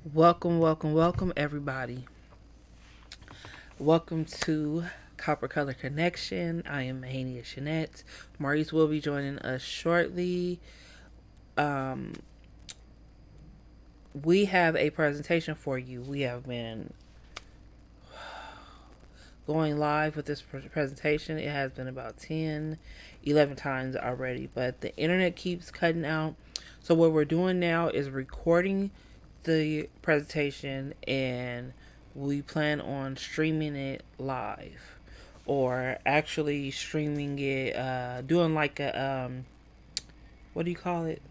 Welcome, welcome, welcome, everybody. Welcome to Copper Color Connection. I am Mahania Shanette. Maurice will be joining us shortly. Um, we have a presentation for you. We have been going live with this presentation. It has been about 10, 11 times already, but the internet keeps cutting out. So what we're doing now is recording the presentation, and we plan on streaming it live, or actually streaming it, doing like a what do you call it,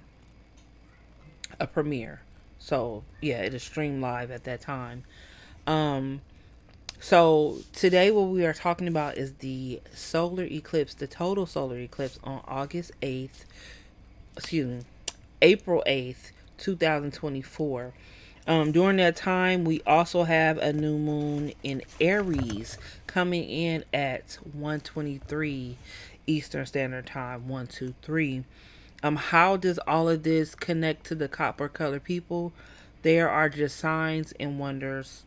a premiere. So yeah, it is streamed live at that time. um so today what we are talking about is the solar eclipse, the total solar eclipse on August 8th, excuse me, April 8th, 2024. During that time, we also have a new moon in Aries coming in at 1:23 Eastern Standard Time. 123. How does all of this connect to the copper color people? There are just signs and wonders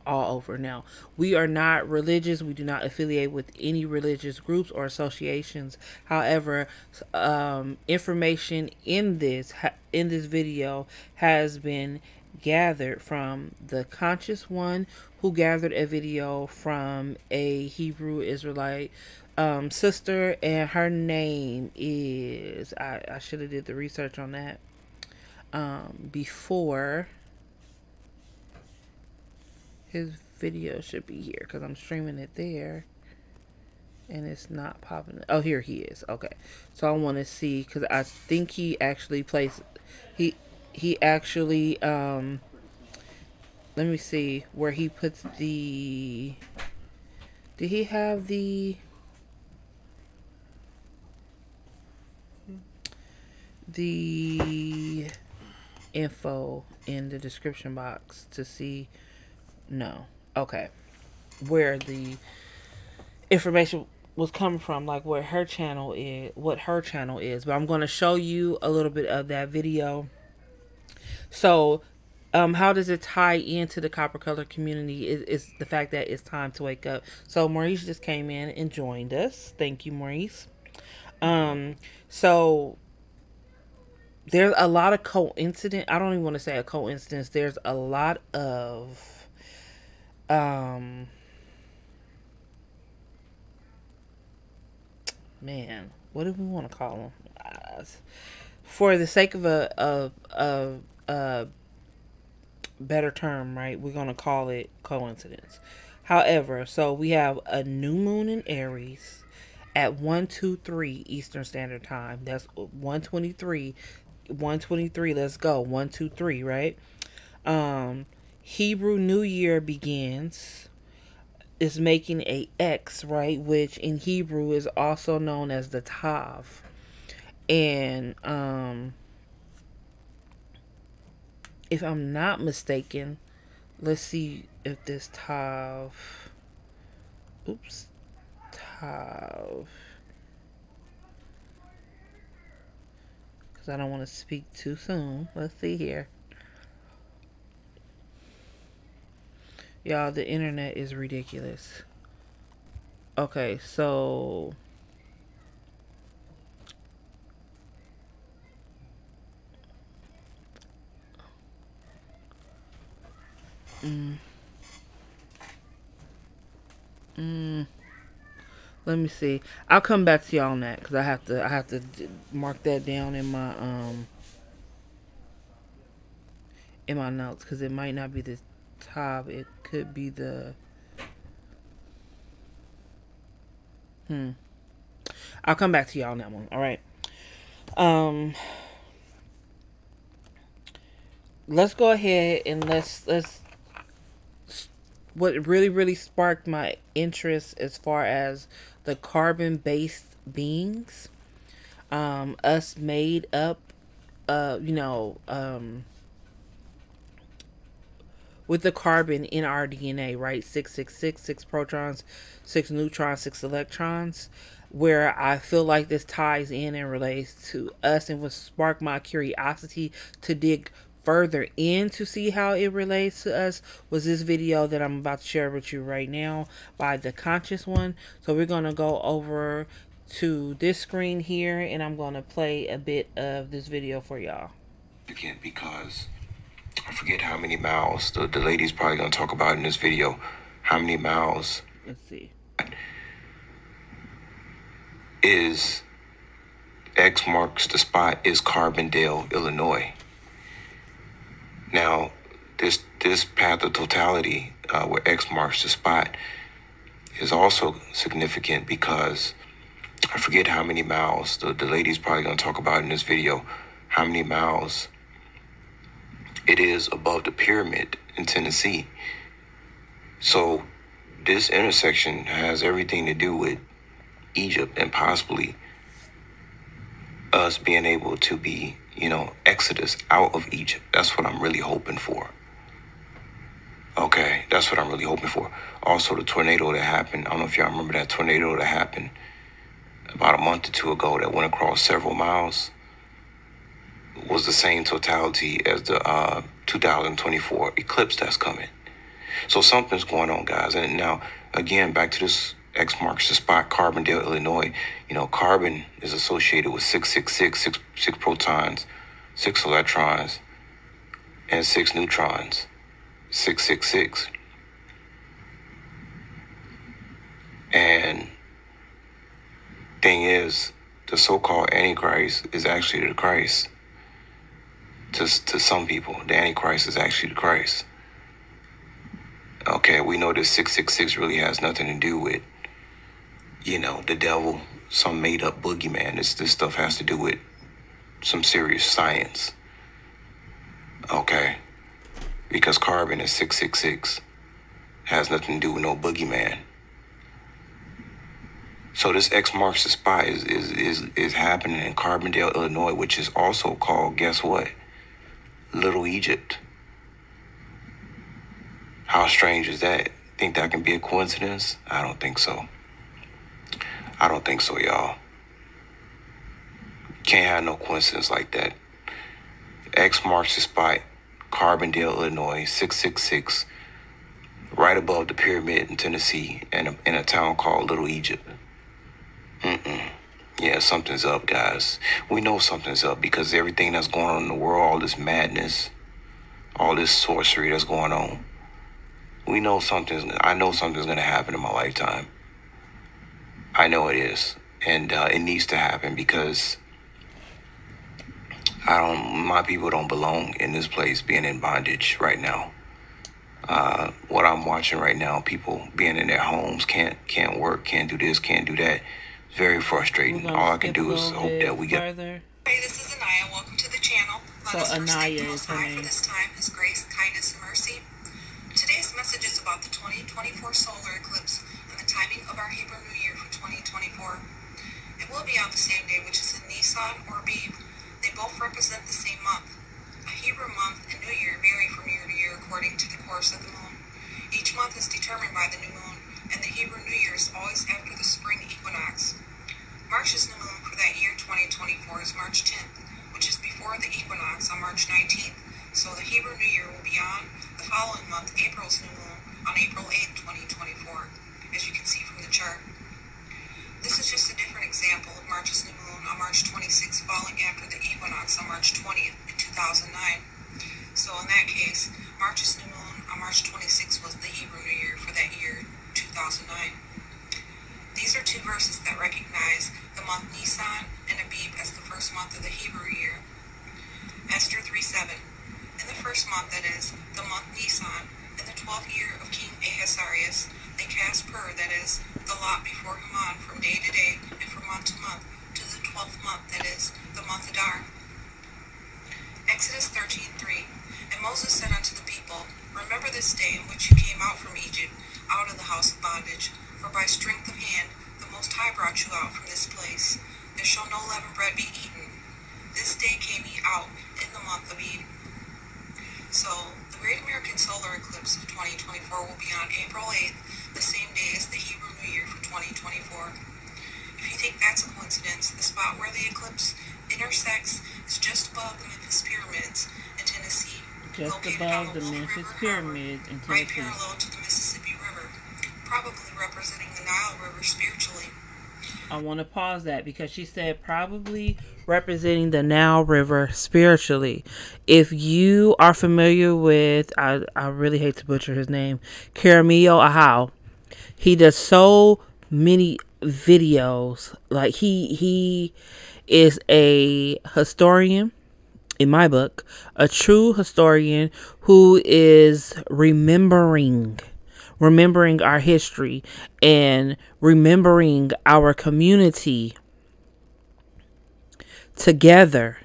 all over. Now, we are not religious. We do not affiliate with any religious groups or associations. However, information in this video has been gathered from the conscious one, who gathered a video from a Hebrew Israelite sister, and her name is, I should have did the research on that before. His video should be here because I'm streaming it there and it's not popping. Oh, here he is. Okay, so I want to see, because I think he actually placed, he actually let me see where he puts the, did he have the info in the description box to see? No. Okay. Where the information was coming from, like where her channel is, what her channel is. But I'm going to show you a little bit of that video. So, how does it tie into the copper color community? Is the fact that it's time to wake up. So Maurice just came in and joined us. Thank you, Maurice. So there's a lot of coincidence. I don't even want to say a coincidence. There's a lot of man, what do we want to call them? For the sake of a better term, right? We're gonna call it coincidence. However, so we have a new moon in Aries at 1:23 Eastern Standard Time. That's 1:23. 1:23. Let's go. 1:23. Right. Hebrew New Year begins, is making a X, right, which in Hebrew is also known as the Tav. And if I'm not mistaken, let's see if this Tav, oops, Tav, because I don't want to speak too soon. Let's see here. Y'all, the internet is ridiculous. Okay, so let me see. I'll come back to y'all on that because I have to mark that down in my notes, because it might not be the top. It could be the I'll come back to y'all on that one. All right. Let's go ahead and let's what really sparked my interest as far as the carbon based beings, us made up, with the carbon in our DNA, right? 666, 6 protons, 6 neutrons, 6 electrons. Where I feel like this ties in and relates to us, and would spark my curiosity to dig further in to see how it relates to us was this video that I'm about to share with you right now by the Conscious One. So we're going to go over to this screen here, and I'm going to play a bit of this video for y'all. Again, because I forget how many miles the lady's probably going to talk about in this video. How many miles? Let's see. Is X marks the spot is Carbondale, Illinois. Now, this path of totality, where X marks the spot, is also significant because I forget how many miles the lady's probably going to talk about in this video. How many miles it is above the pyramid in Tennessee. So this intersection has everything to do with Egypt and possibly us being able to be, Exodus out of Egypt. That's what I'm really hoping for. Okay, that's what I'm really hoping for. Also, the tornado that happened, I don't know if y'all remember that tornado that happened about a month or two ago that went across several miles, was the same totality as the 2024 eclipse that's coming. So something's going on, guys. And now, again, back to this X marks the spot, Carbondale, Illinois. Carbon is associated with 666, six protons, 6 electrons, and 6 neutrons. 666. And thing is, the so-called Antichrist is actually the Christ. To some people, the Antichrist is actually the Christ. Okay, we know this 666 really has nothing to do with, the devil, some made-up boogeyman. This stuff has to do with some serious science. Okay? Because carbon is 666. Has nothing to do with no boogeyman. So this X marks the spot is happening in Carbondale, Illinois, which is also called, guess what? Little Egypt. How strange is that? Think that can be a coincidence? I don't think so. I don't think so, y'all. Can't have no coincidence like that. X marks the spot, Carbondale, Illinois, 666, right above the pyramid in Tennessee, and in a town called Little Egypt. Yeah, something's up, guys. We know something's up because everything that's going on in the world, all this madness, all this sorcery that's going on, I know something's going to happen in my lifetime. I know it is. And it needs to happen because my people don't belong in this place being in bondage right now. What I'm watching right now, people being in their homes, can't work, can't do this, can't do that. It's very frustrating. All I can do is hope that we get... Hey, this is Anaya. Welcome to the channel. Let us Anaya is her name. For this time, His grace, kindness, and mercy. Today's message is about the 2024 solar eclipse and the timing of our Hebrew New Year for 2024. It will be on the same day, which is in Nisan or Abib. They both represent the same month. A Hebrew month and New Year vary from year to year according to the course of the moon. Each month is determined by the new moon, and the Hebrew New Year is always after the spring equinox. March's new moon for that year 2024 is March 10th, which is before the equinox on March 19th. So the Hebrew New Year will be on the following month, April's new moon, on April 8th, 2024, as you can see from the chart. This is just a different example of March's new moon on March 26th falling after the equinox on March 20th in 2009. So in that case, March's new moon on March 26th was the Hebrew New Year for that year, 2009. These are two verses that recognize the month Nisan and Abib as the first month of the Hebrew year. Esther 3:7. In the first month, that is, the month Nisan, in the 12th year of King Ahasuerus, they cast pur, that is, the lot before Haman from day to day and from month to month, to the 12th month, that is, the month Adar. Exodus 13:3. And Moses said unto the people, Remember this day in which you came out from Egypt, out of the house of bondage. For by strength of hand the Most High brought you out from this place. There shall no leavened bread be eaten. This day came ye out in the month of Abib. So, the Great American Solar Eclipse of 2024 will be on April 8th, the same day as the Hebrew New Year for 2024. If you think that's a coincidence, the spot where the eclipse intersects is just above the Memphis Pyramids in Tennessee, just located on above the the Wolf Memphis River Harbor, pyramids in right Tennessee. parallel to the Mississippi River, probably representing the Nile River spiritually. I want to pause that because she said probably representing the Nile River spiritually. If you are familiar with, I really hate to butcher his name, Karamio Ahau, he does so many videos. Like he is a historian, in my book, a true historian who is remembering our history and remembering our community together,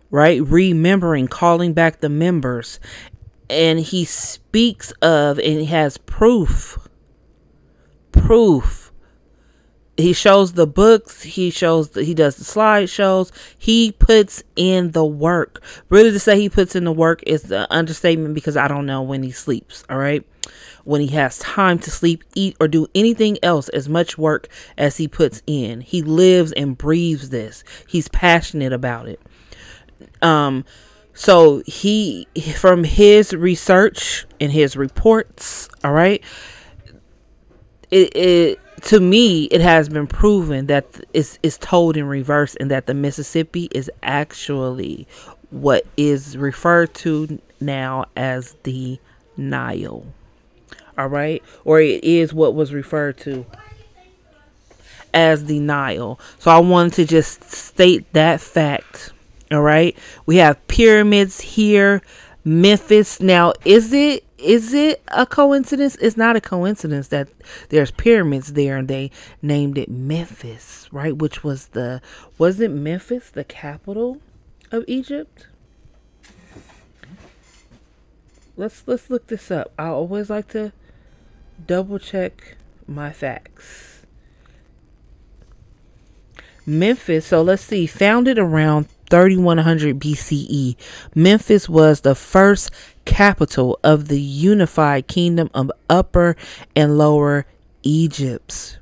right? Remembering, calling back the members. And he speaks of, and he has proof. He shows the books. He does the slideshows. He puts in the work. Really, to say he puts in the work is the understatement, because I don't know when he sleeps. All right. When he has time to sleep, eat, or do anything else, as much work as he puts in. He lives and breathes this. He's passionate about it. So he, from his research and his reports, all right, it to me, it has been proven that it's told in reverse, and that the Mississippi is actually what is referred to now as the Nile. All right. Or it is what was referred to as the Nile. So I wanted to just state that fact. All right. We have pyramids here. Memphis. Now, is it a coincidence? It's not a coincidence that there's pyramids there and they named it Memphis, right? Which wasn't Memphis the capital of Egypt? Let's look this up. I always like to double check my facts. Memphis, so let's see, founded around 3100 BCE, Memphis was the first capital of the unified kingdom of Upper and Lower Egypt.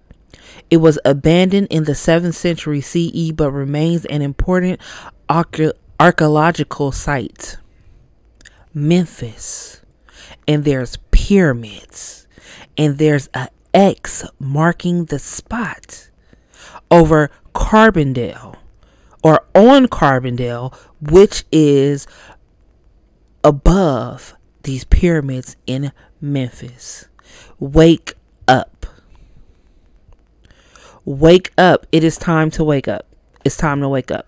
It was abandoned in the 7th century CE, but remains an important archaeological site. Memphis. And there's pyramids. And there's a X marking the spot over Carbondale, or on Carbondale, which is above these pyramids in Memphis. Wake up. Wake up. It is time to wake up. It's time to wake up.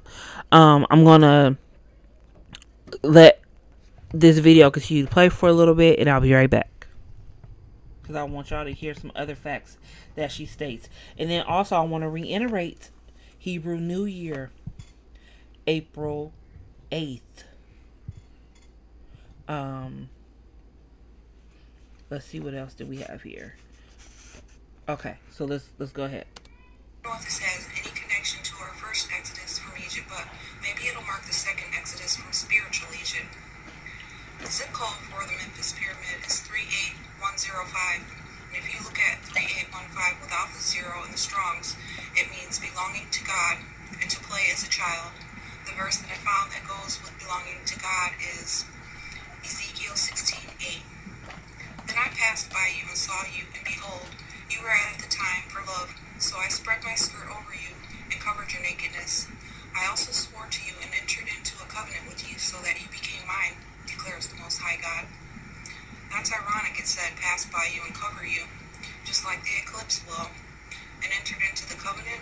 I'm going to let this video continue to play for a little bit, and I'll be right back, because I want y'all to hear some other facts that she states. And then also I want to reiterate Hebrew New Year, April 8th. Let's see, what else do we have here? Okay, so let's go ahead. I don't know if this has any connection to our first exodus from Egypt, but maybe it'll mark the second exodus from spiritual Egypt. The zip code for the Memphis Pyramid is 38105. And if you look at 3815 without the zero in the Strongs, it means belonging to God and to play as a child. The verse that I found that goes with belonging to God is Ezekiel 16:8. Then I passed by you and saw you, and behold, you were at the time for love. So I spread my skirt over you and covered your nakedness. I also swore to you and entered into a covenant with you, so that you became mine, declares the Most High God. That's ironic, it said, pass by you and cover you, just like the Eclipse will, and entered into the covenant.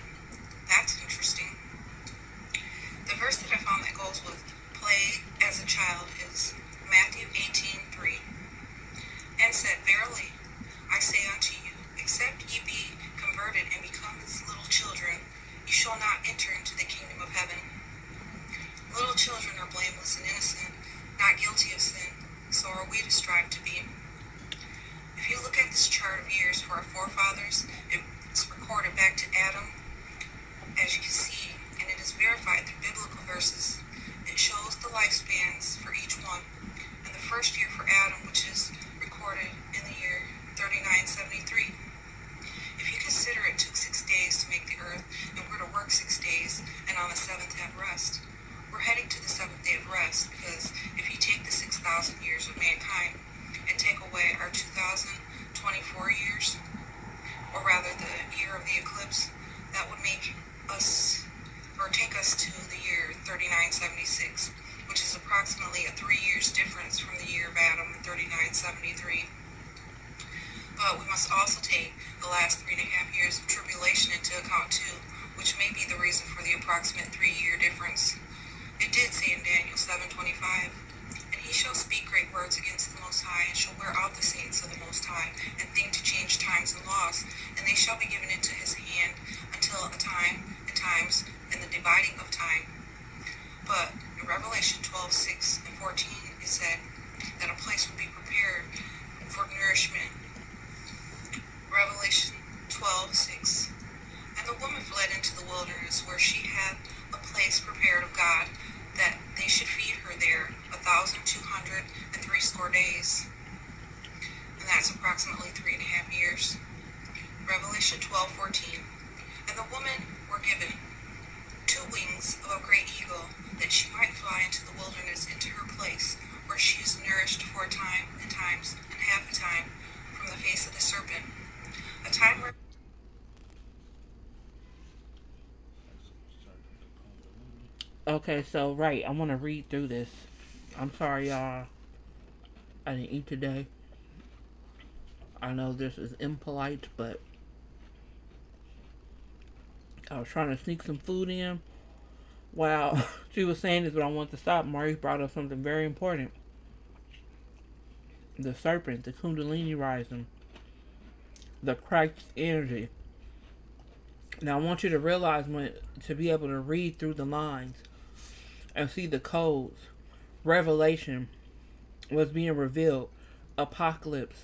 That's interesting. The verse that I found that goes with play as a child is Matthew 18:3, and said, Verily, I say unto you, except ye be converted and become as little children, you shall not enter into the kingdom of heaven. Little children are blameless and innocent, not guilty of sin, so are we to strive to be. If you look at this chart of years for our forefathers, it's recorded back to Adam, as you can see, and it is verified through biblical verses. It shows the lifespans for each one, and the first year for Adam, which is recorded in the year 3973. If you consider it took 6 days to make the earth, and we're to work 6 days, and on the 7th have rest, we're heading to the 7th day of rest, because if you take the 6,000 2024 years, or rather the year of the eclipse, that would make us, or take us to the year 3976, which is approximately a 3 years difference from the year of Adam in 3973. But we must also take the last 3.5 years of tribulation into account too, which may be the reason for the approximate 3-year difference. It did say in Daniel 7:25, "And he shall speak great words against the Most High, and shall wear out the saints of the Most High, and think to change times and laws, and they shall be given into his hand until a time and times and the dividing of time." But in Revelation 12:6 and 14, it said that a place would be prepared for nourishment. Revelation 12:6. "And the woman fled into the wilderness, where she had a place prepared of God, that they should feed her there 1,260 days." And that's approximately 3.5 years. Revelation 12:14. "And the woman were given 2 wings of a great eagle, that she might fly into the wilderness, into her place, where she is nourished for a time and times and half a time from the face of the serpent." A time where Okay, so right, I want to read through this. I'm sorry, y'all. I didn't eat today. I know this is impolite, but I was trying to sneak some food in while she was saying this, but I wanted to stop. Maurice brought up something very important. The serpent, the Kundalini rising, the Christ energy. Now, I want you to realize, to be able to read through the lines and see the codes. Revelation was being revealed. Apocalypse.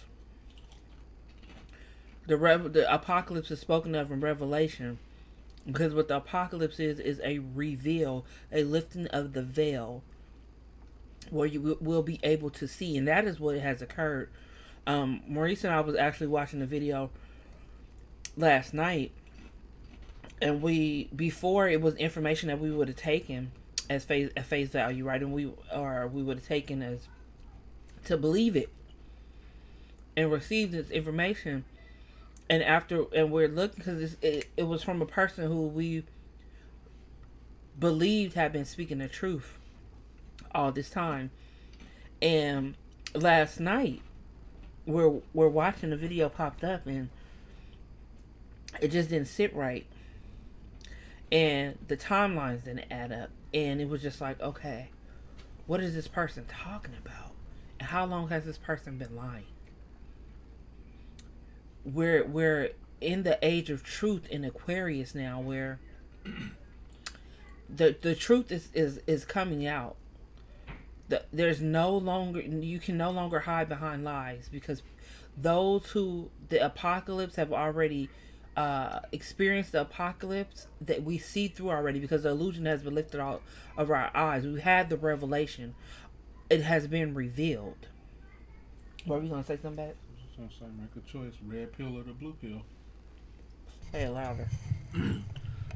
The apocalypse is spoken of in Revelation, because what the apocalypse is a reveal, a lifting of the veil, where you will be able to see, and that is what has occurred. Maurice and I was actually watching the video last night, and before it was information that we would have taken as face value, right? And we would have taken as to believe it and receive this information. And we're looking, because it was from a person who we believed had been speaking the truth all this time. And last night, we're watching the video popped up, and it just didn't sit right. And the timelines didn't add up. And it was just like, okay, what is this person talking about? And how long has this person been lying? We're in the age of truth in Aquarius now, where the truth is coming out. There's no longer, you can no longer hide behind lies, because those who the apocalypse have already experienced the apocalypse that we see through already, because the illusion has been lifted out of our eyes. We had the revelation. It has been revealed. What were you gonna say something bad? I was gonna say, make a choice: red pill or the blue pill. Say it louder.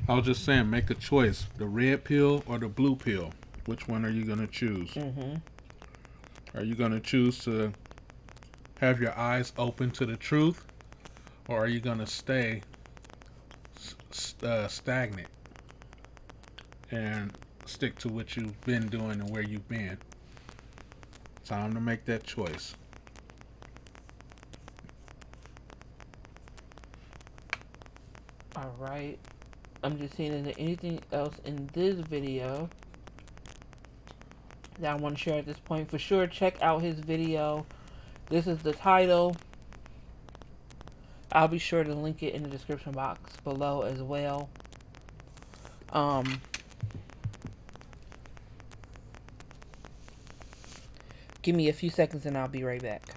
I was just saying, make a choice: the red pill or the blue pill. Which one are you gonna choose? Mm-hmm. Are you gonna choose to have your eyes open to the truth, or are you gonna stay stagnant and stick to what you've been doing and where you've been? Time to make that choice. Alright. I'm just seeing, is there anything else in this video that I want to share at this point? For sure, check out his video. This is the title. I'll be sure to link it in the description box below as well. Give me a few seconds and I'll be right back.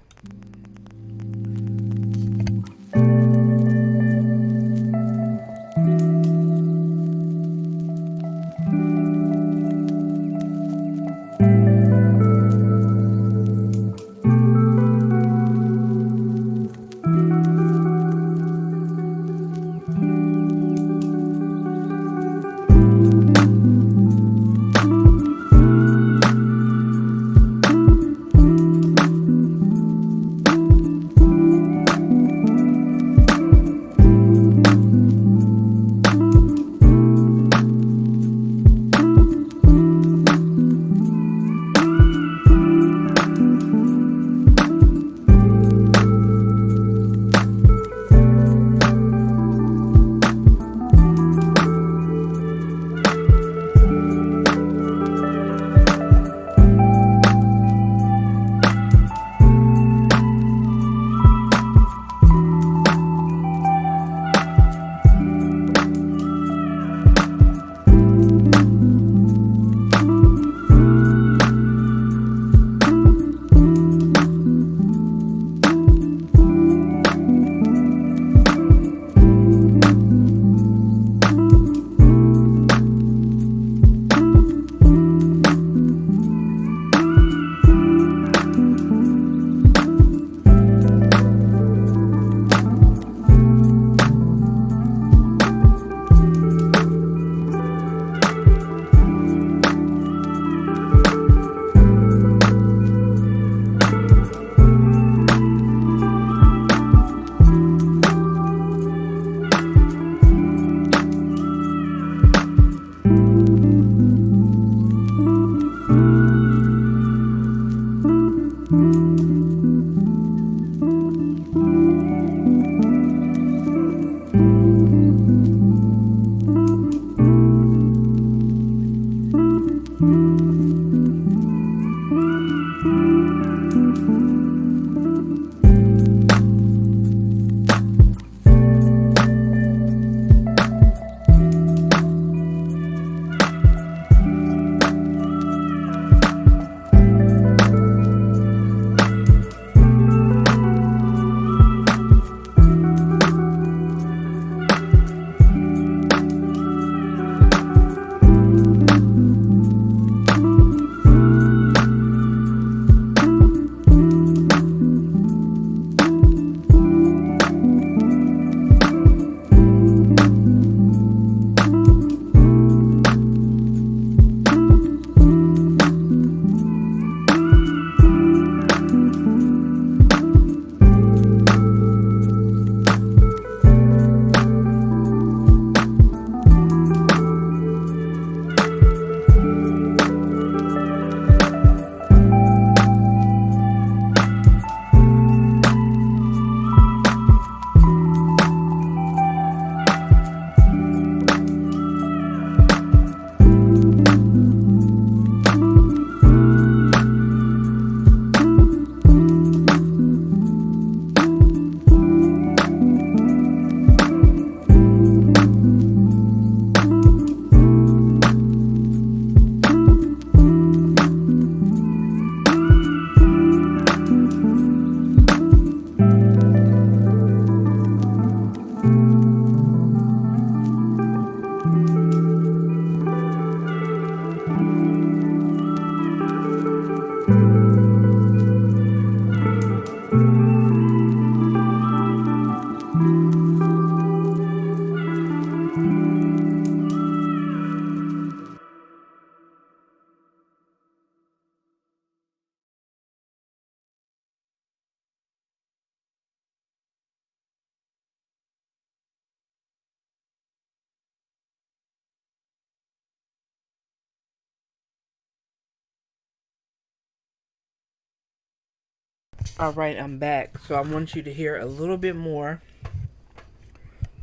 All right, I'm back. So I want you to hear a little bit more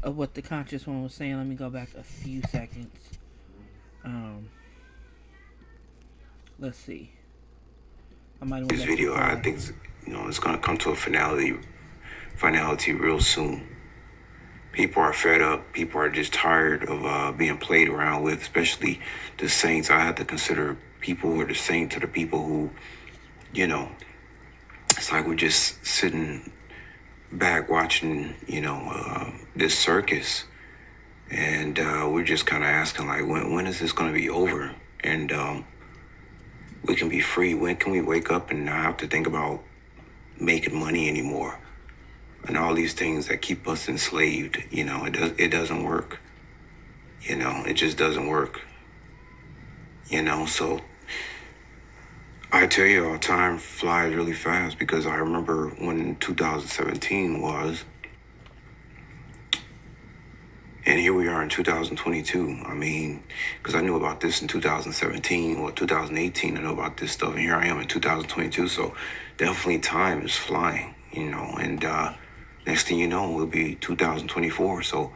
of what the conscious one was saying. Let me go back a few seconds. Let's see. I might This video, I think, it's gonna come to a finality real soon. People are fed up. People are just tired of being played around with, especially the saints. I have to consider people who are the saints to the people who, it's like we're just sitting back watching, this circus. And we're just kind of asking, like, when is this going to be over? And we can be free. When can we wake up and not have to think about making money anymore? And all these things that keep us enslaved, it doesn't work. It just doesn't work. So I tell you all, time flies really fast, because I remember when 2017 was, and here we are in 2022. I mean, because I knew about this in 2017 or 2018. I know about this stuff, and here I am in 2022. So definitely time is flying, and next thing you know, it'll be 2024. So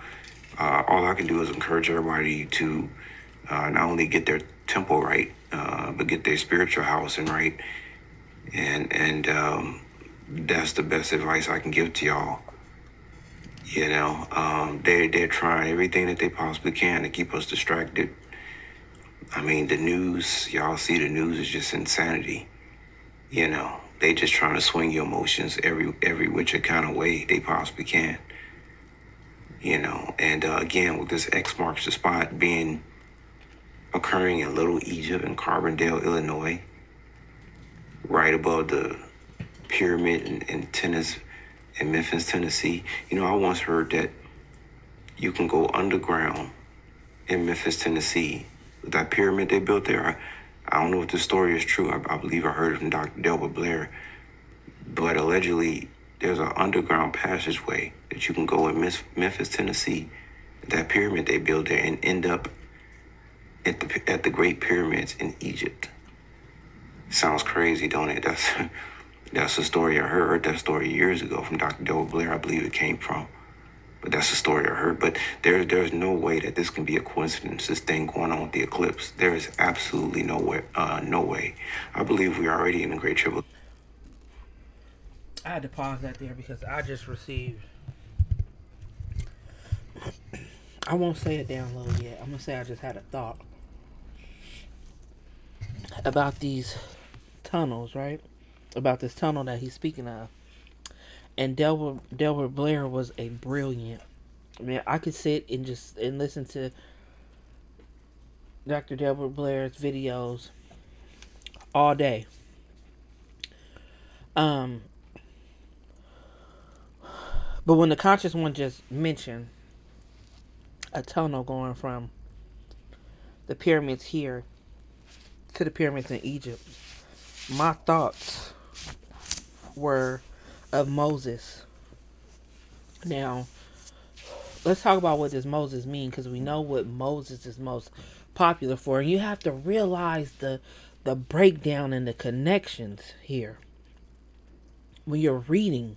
all I can do is encourage everybody to not only get their temple right, but get their spiritual house in right. And that's the best advice I can give to y'all. They're trying everything that they possibly can to keep us distracted. I mean, the news, y'all see the news is just insanity. They just trying to swing your emotions every which kind of way they possibly can. And again, with this X marks the spot occurring in Little Egypt in Carbondale, Illinois, right above the pyramid in Memphis, Tennessee. I once heard that you can go underground in Memphis, Tennessee. That pyramid they built there, I don't know if the story is true. I believe I heard it from Dr. Delbert Blair. But allegedly, there's an underground passageway that you can go in Memphis, Tennessee, that pyramid they built there, and end up at the Great Pyramids in Egypt. Sounds crazy, don't it? That's a story I heard. That story years ago from Dr. Delbert Blair, I believe it came from. But that's the story I heard. But there's no way that this can be a coincidence, this thing going on with the eclipse. There is absolutely no way. No way. I believe we're already in a great tribulation. I had to pause that there because I just received. I won't say a download yet. I'm gonna say I just had a thought about these tunnels, right? About this tunnel that he's speaking of. And Delbert Blair was a brilliant. I mean, I could sit and just and listen to Dr. Delbert Blair's videos all day. But when the conscious one just mentioned a tunnel going from the pyramids here to the pyramids in Egypt, my thoughts were of Moses. Now, let's talk about what does Moses mean, because we know what Moses is most popular for. And you have to realize the breakdown and the connections here when you're reading.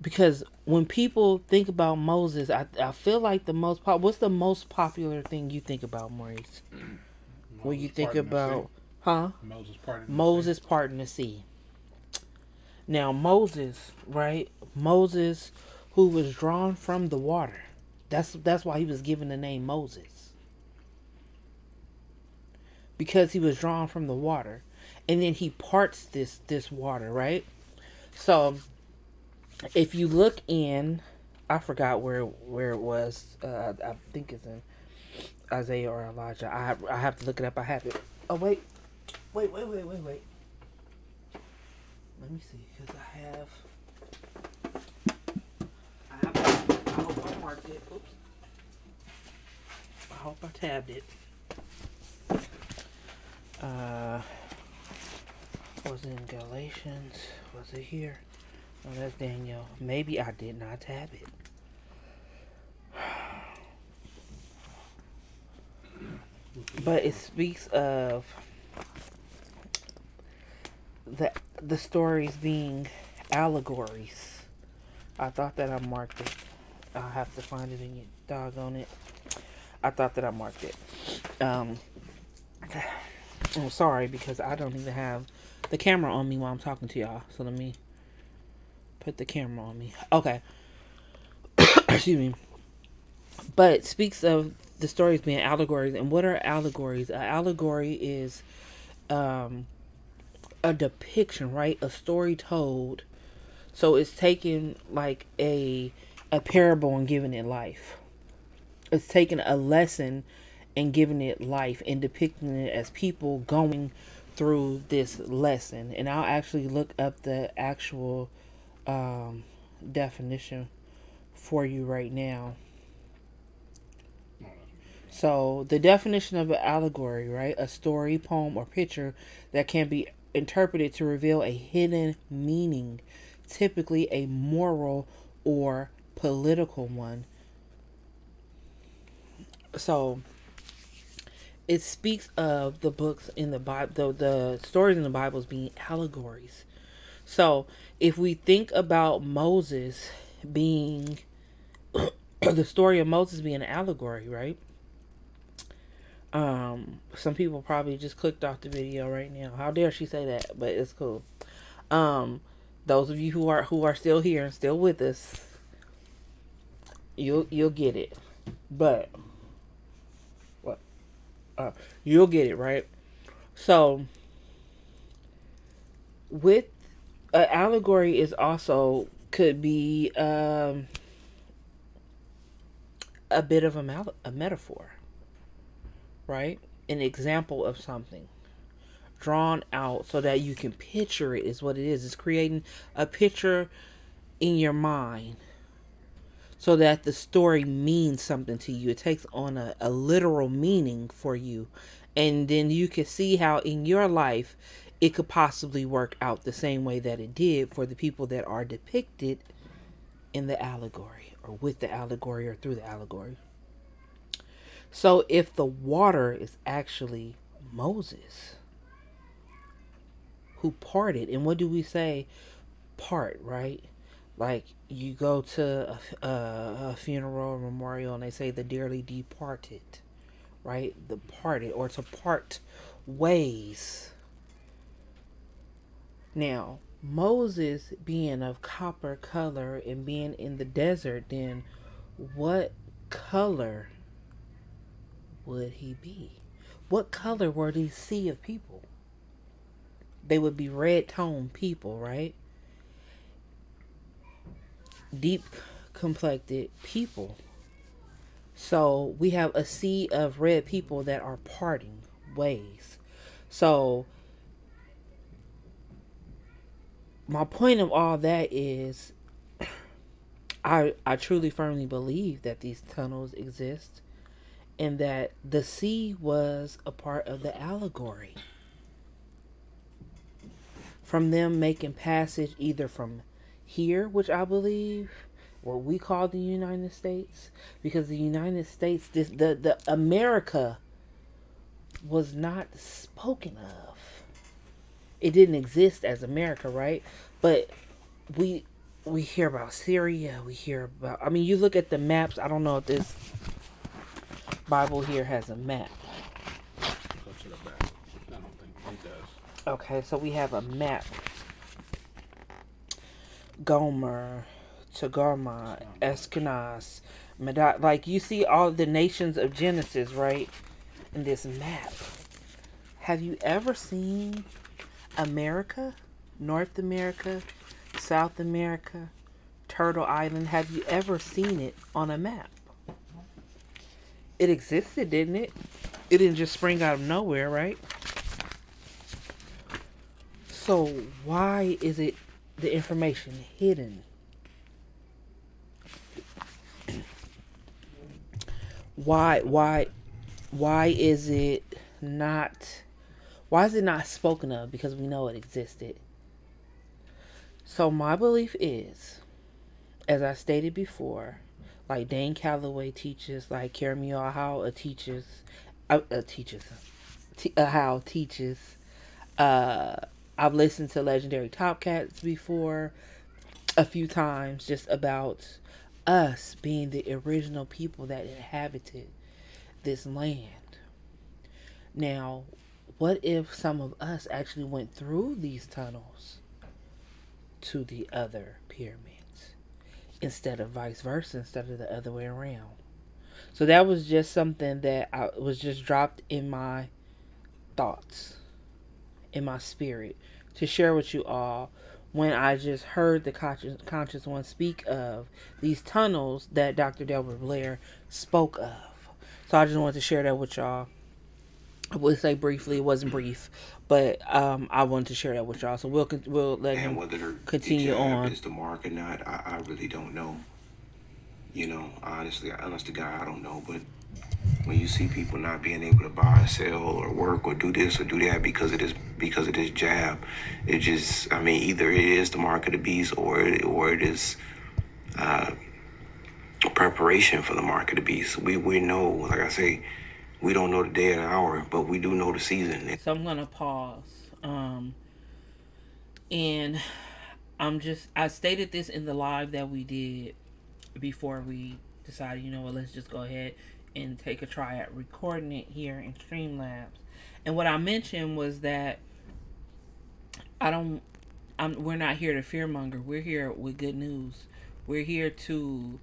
Because when people think about Moses, I feel like the most what's the most popular thing you think about, Maurice? When you think about, Moses parting the sea. Now Moses, right? Moses, who was drawn from the water. That's why he was given the name Moses. Because he was drawn from the water. And then he parts this water, right? So if you look in, I forgot where it was. I think it's in Isaiah or Elijah. I have to look it up. I have it. Oh wait. Let me see, because I hope I marked it. Oops. I hope I tabbed it. Was it in Galatians? Was it here? Oh, that's Daniel. Maybe I did not tab it. But it speaks of the stories being allegories. I thought that I marked it. I'll have to find it in your doggone it. I thought that I marked it. I'm sorry because I don't even have the camera on me while I'm talking to y'all. So let me put the camera on me. Okay. Excuse me. But it speaks of the stories being allegories. And what are allegories? An allegory is a depiction, right? A story told. So it's taking like a parable and giving it life. It's taking a lesson and giving it life and depicting it as people going through this lesson. And I'll actually look up the actual definition for you right now. So the definition of an allegory, right? A story, poem, or picture that can be interpreted to reveal a hidden meaning, typically a moral or political one. So it speaks of the books in the Bible, the stories in the Bible as being allegories. So if we think about Moses being the story of Moses being an allegory, right? Some people probably just clicked off the video right now. How dare she say that? But it's cool. Those of you who are still here and still with us, you'll get it. But what? You'll get it, right? So with allegory is also could be a bit of a metaphor. Right? An example of something drawn out so that you can picture it is what it is. It's creating a picture in your mind so that the story means something to you. It takes on a literal meaning for you. And then you can see how in your life it could possibly work out the same way that it did for the people that are depicted in the allegory or with the allegory or through the allegory. So if the water is actually Moses, who parted. And what do we say? Part, right? Like you go to a funeral or memorial and they say the dearly departed, right? The parted, or to part ways. Now, Moses being of copper color and being in the desert, then what color would he be? What color were these sea of people? They would be red toned people, right? Deep complected people. So we have a sea of red people that are parting ways. So my point of all that is I truly firmly believe that these tunnels exist and that the sea was a part of the allegory. From them making passage either from here, which I believe what we call the United States, because the United States, the America was not spoken of. It didn't exist as America, right? But we hear about Syria, we hear about, I mean, you look at the maps. I don't know if this Bible here has a map. Go to the back. I don't think it does. Okay, so we have a map. Gomer, Togarmah, Eskenas, Medad, like you see all the nations of Genesis, right? In this map. Have you ever seen America, North America, South America, Turtle Island? Have you ever seen it on a map? It existed, didn't it? It didn't just spring out of nowhere, right? So why is it the information hidden? Why is it not, why is it not spoken of? Because we know it existed. So my belief is, as I stated before, like Dane Calloway teaches, like Carrie How teaches, I've listened to Legendary Top Cats before a few times, just about us being the original people that inhabited this land. Now, what if some of us actually went through these tunnels to the other pyramids instead of vice versa, instead of the other way around? So that was just something that was just dropped in my thoughts, in my spirit, to share with you all when I just heard the conscious one speak of these tunnels that Dr. Delbert Blair spoke of. So I just wanted to share that with y'all. I would say briefly, it wasn't brief, but I wanted to share that with y'all. So we'll let him continue on. Is the mark or not? I really don't know. You know, honestly, honest to God, I don't know. But when you see people not being able to buy or sell or work or do this or do that because of this jab, it just, I mean, either it is the mark of the beast or it is preparation for the mark of the beast. We know, like I say, we don't know the day and the hour, but we do know the season. So I'm gonna pause. And I stated this in the live that we did before we decided, you know what, let's just go ahead and take a try at recording it here in Streamlabs. And what I mentioned was that we're not here to fearmonger. We're here with good news. We're here to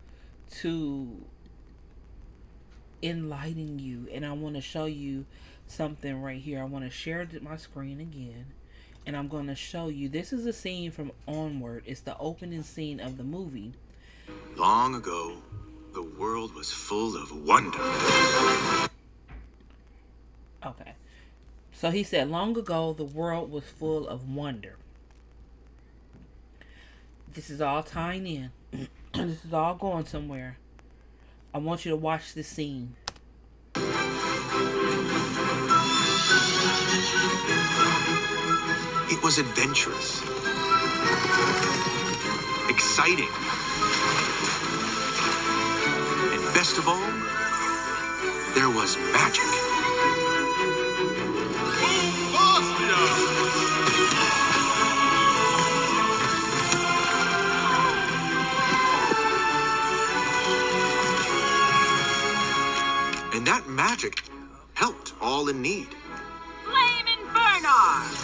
enlighten you. And I want to show you something right here. I want to share my screen again. And I'm going to show you. This is a scene from Onward. It's the opening scene of the movie. Long ago, the world was full of wonder. Okay. So he said, long ago, the world was full of wonder. This is all tying in. This is all going somewhere. I want you to watch this scene. It was adventurous, exciting, and best of all, there was magic. magic helped all in need. Flame Inferno!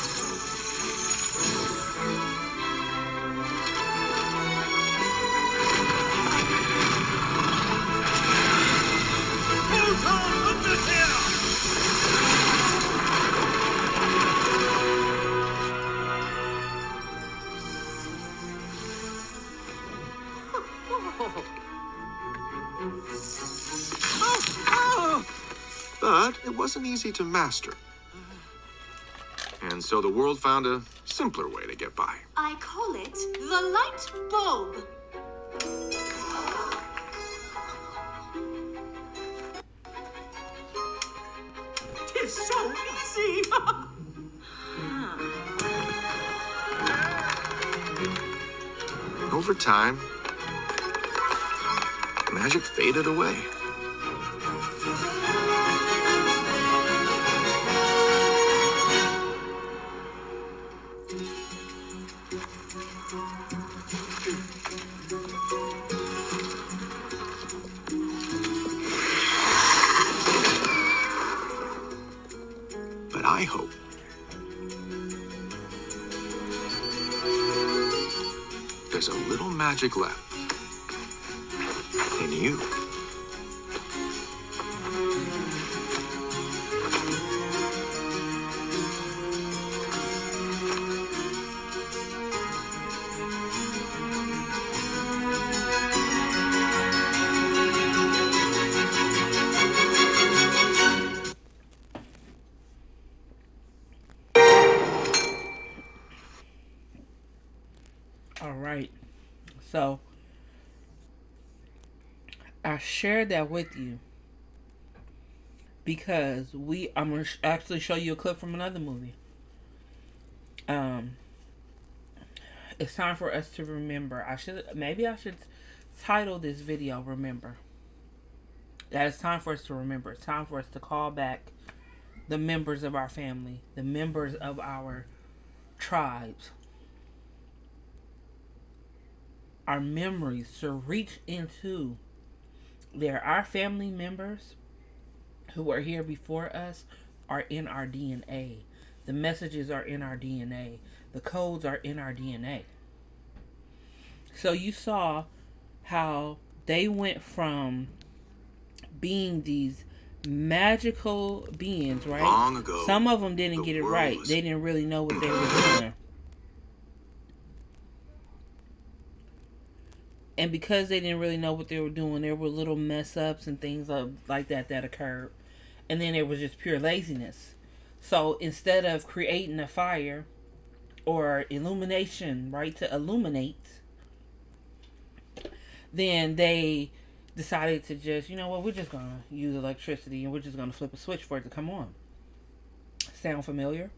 But it wasn't easy to master. And so the world found a simpler way to get by. I call it the light bulb. Tis so easy. Over time, magic faded away. But I hope there's a little magic left in you. All right. So I shared that with you because I'm going to actually show you a clip from another movie. It's time for us to remember. Maybe I should title this video "Remember." That it's time for us to remember. It's time for us to call back the members of our family, the members of our tribes, our memories, to reach into our family members who are here before us are in our DNA. The messages are in our DNA. The codes are in our DNA. So you saw how they went from being these magical beings, right? Long ago, some of them didn't the get it world right. was- They didn't really know what they were doing. And because they didn't really know what they were doing, there were little mess ups and things like that occurred. And then it was just pure laziness. So instead of creating a fire or illumination, right, to illuminate, then they decided to just, you know what, we're just going to use electricity and we're just going to flip a switch for it to come on. Sound familiar?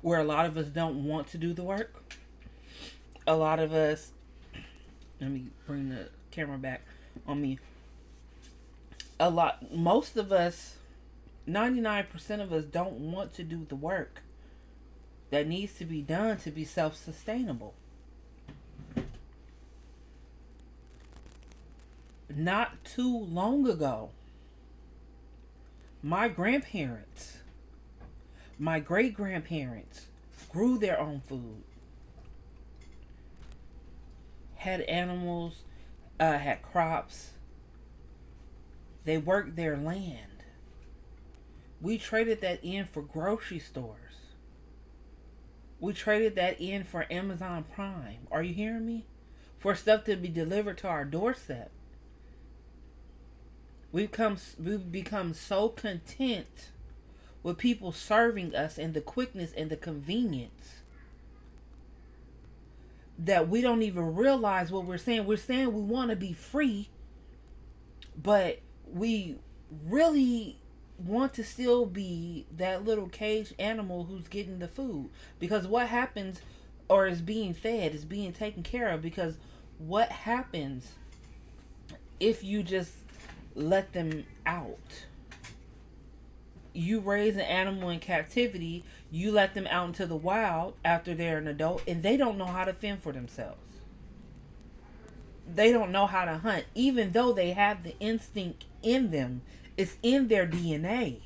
Where a lot of us don't want to do the work. A lot of us, let me bring the camera back on me. Most of us, 99% of us don't want to do the work that needs to be done to be self-sustainable. Not too long ago, my grandparents, my great-grandparents grew their own food. Had animals, had crops. They worked their land. We traded that in for grocery stores. We traded that in for Amazon Prime. Are you hearing me? For stuff to be delivered to our doorstep. We've become so content with people serving us and the quickness and the convenience that we don't even realize what we're saying. We're saying we want to be free, but we really want to still be that little caged animal who's getting the food. Because what happens, or is being fed, is being taken care of. Because what happens if you just let them out? You raise an animal in captivity, you let them out into the wild after they're an adult, and they don't know how to fend for themselves. They don't know how to hunt, even though they have the instinct in them It's in their DNA.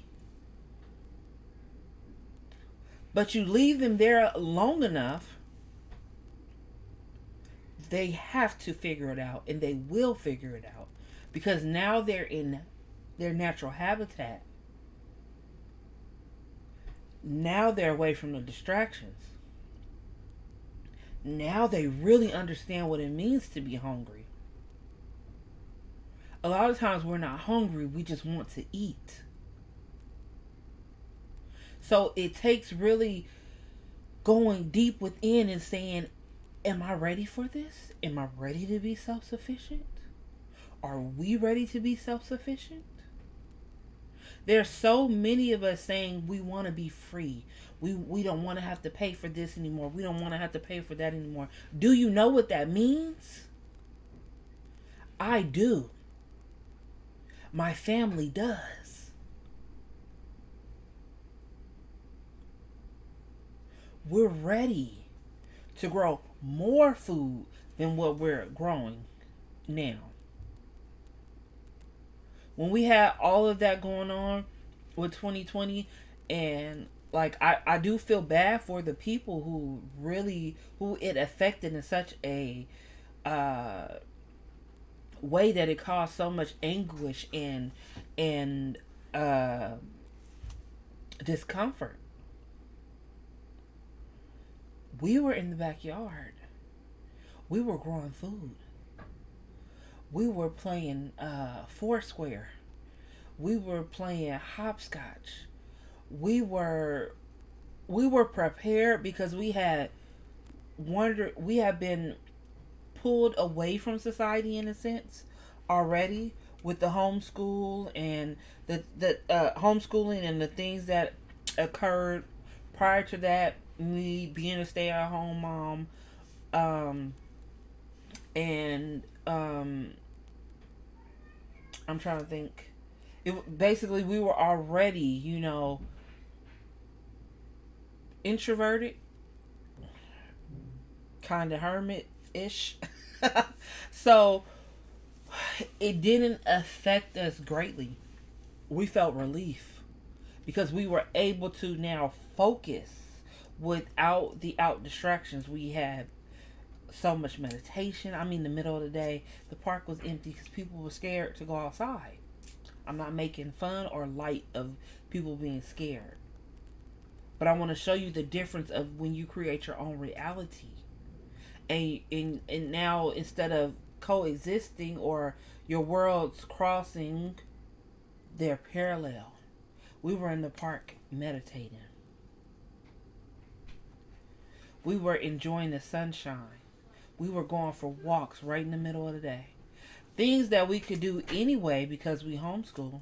But you leave them there long enough, they have to figure it out, and they will figure it out, because now they're in their natural habitat. Now they're away from the distractions. Now they really understand what it means to be hungry. A lot of times we're not hungry, we just want to eat. So it takes really going deep within and saying, am I ready for this? Am I ready to be self-sufficient? Are we ready to be self-sufficient? There's so many of us saying we want to be free. We don't want to have to pay for this anymore. We don't want to have to pay for that anymore. Do you know what that means? I do. My family does. We're ready to grow more food than what we're growing now. When we had all of that going on with 2020, and like I do feel bad for the people who it affected in such a way that it caused so much anguish and discomfort. We were in the backyard. We were growing food. We were playing Foursquare. We were playing hopscotch. We were prepared because we had been pulled away from society in a sense already with the homeschool and the homeschooling and the things that occurred prior to that, me being a stay-at-home mom, I'm trying to think. Basically, we were already, introverted, kind of hermit-ish. So, it didn't affect us greatly. We felt relief because we were able to now focus without the out distractions. We had so much meditation. I mean, the middle of the day, the park was empty because people were scared to go outside. I'm not making fun or light of people being scared. But I want to show you the difference of when you create your own reality. And now, instead of coexisting or your worlds crossing, they're parallel. We were in the park meditating. We were enjoying the sunshine. We were going for walks right in the middle of the day. Things that we could do anyway because we homeschool.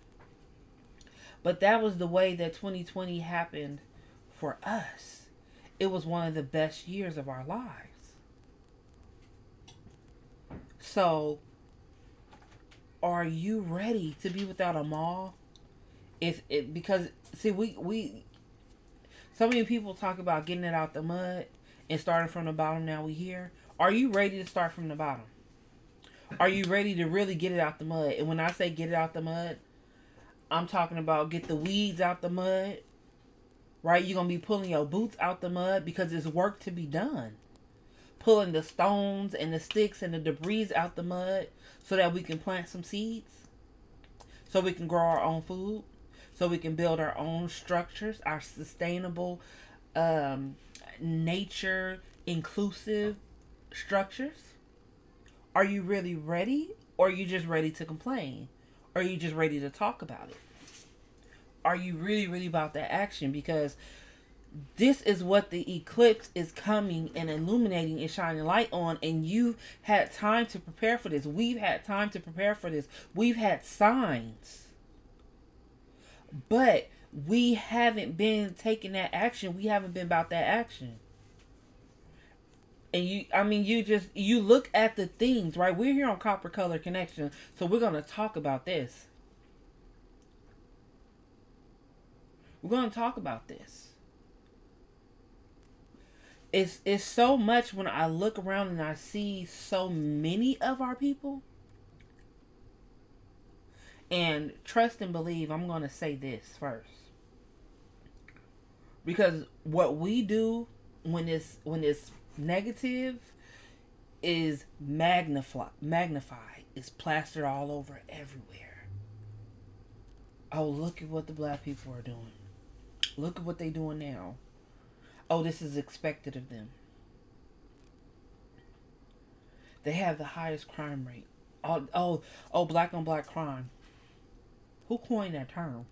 But that was the way that 2020 happened for us. It was one of the best years of our lives. So, are you ready to be without a mall? Because see, we so many people talk about getting it out the mud and starting from the bottom. Now we here. Are you ready to start from the bottom? Are you ready to really get it out the mud? And when I say get it out the mud, I'm talking about get the weeds out the mud. Right? You're going to be pulling your boots out the mud because there's work to be done. Pulling the stones and the sticks and the debris out the mud so that we can plant some seeds. So we can grow our own food. So we can build our own structures, our sustainable, nature inclusive structures. Are you really ready? Or are you just ready to complain? Or are you just ready to talk about it? Are you really, really about that action? Because this is what the eclipse is coming and illuminating and shining light on. And you've had time to prepare for this. We've had time to prepare for this. We've had signs. But we haven't been taking that action. We haven't been about that action. And you look at the things, right? We're here on Copper Color Connection, so we're going to talk about this. We're going to talk about this. It's so much when I look around and I see so many of our people. And trust and believe, I'm going to say this first. Because what we do when it's negative is magnified. It's plastered all over everywhere. Oh, look at what the black people are doing. Look at what they're doing now. Oh, this is expected of them. They have the highest crime rate. Oh, black on black crime. Who coined that term?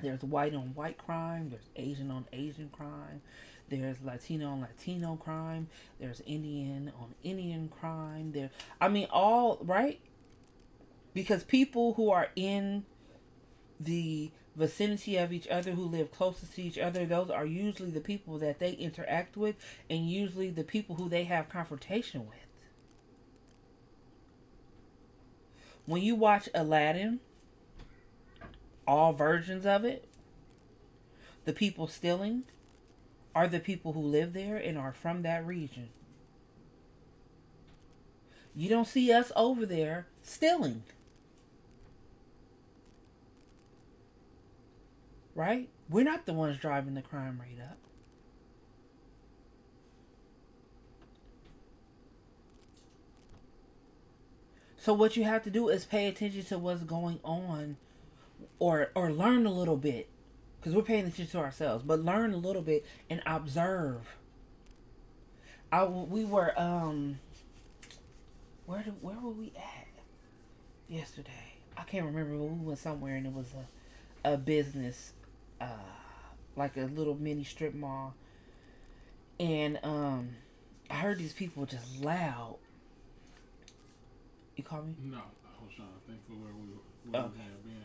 There's white on white crime. There's Asian on Asian crime. There's Latino on Latino crime. There's Indian on Indian crime. All right? Because people who are in the vicinity of each other, who live closest to each other, those are usually the people that they interact with, and usually the people who they have confrontation with. When you watch Aladdin, all versions of it, the people stealing are the people who live there and are from that region. You don't see us over there stealing. Right? We're not the ones driving the crime rate up. So what you have to do is pay attention to what's going on, or learn a little bit, because we're paying attention to ourselves, but learn a little bit and observe. We were where were we at yesterday? I can't remember, but we went somewhere and it was a business, like a little mini strip mall, and I heard these people just loud. You call me? No, I was trying to think of where we Okay. have been.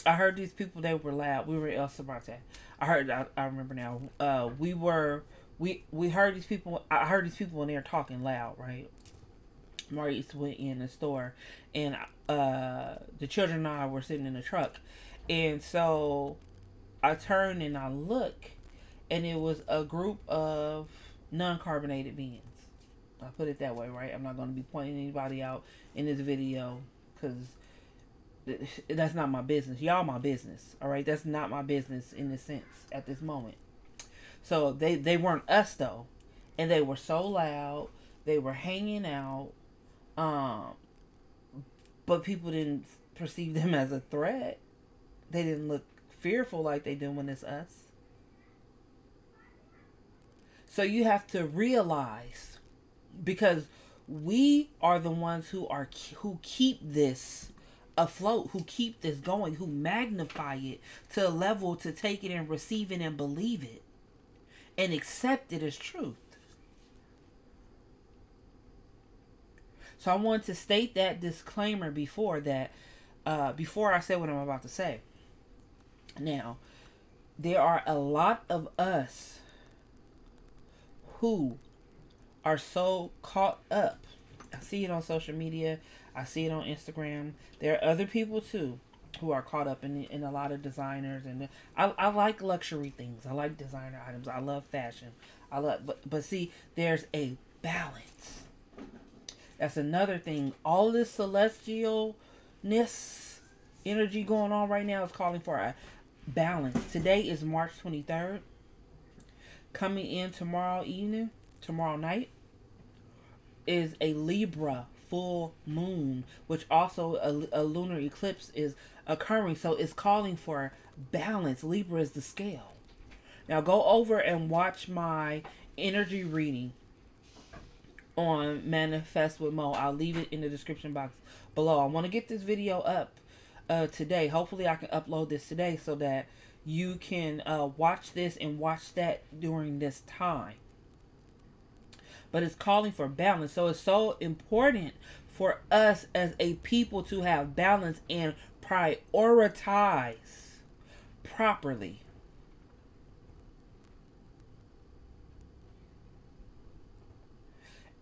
I heard these people, they were loud. We were in El Sabate. I remember now. We heard these people. I heard these people in there talking loud, right? Maurice went in the store, and the children and I were sitting in the truck, and so I turned and I look, and it was a group of non-carbonated beings. I'll put it that way, right? I'm not going to be pointing anybody out in this video, because that's not my business. Y'all my business, all right? That's not my business in this sense at this moment. So they weren't us though, and they were so loud. They were hanging out, but people didn't perceive them as a threat. They didn't look fearful like they do when it's us. So you have to realize, because we are the ones who keep this afloat, who keep this going, who magnify it to a level to take it and receive it and believe it and accept it as truth. So I want to state that disclaimer before I say what I'm about to say. Now, there are a lot of us who are so caught up. I see it on social media. I see it on Instagram. There are other people too who are caught up in a lot of designers, and I like luxury things. I like designer items. I love fashion. But see, there's a balance. That's another thing. All this celestialness energy going on right now is calling for a balance. Today is March 23rd. Coming in tomorrow night, is a Libra full moon, which also a lunar eclipse is occurring. So it's calling for balance. Libra is the scale. Now go over and watch my energy reading on Manifest with Mo. I'll leave it in the description box below. I want to get this video up today. Hopefully I can upload this today so that you can watch this and watch that during this time. But it's calling for balance. So it's so important for us as a people to have balance and prioritize properly.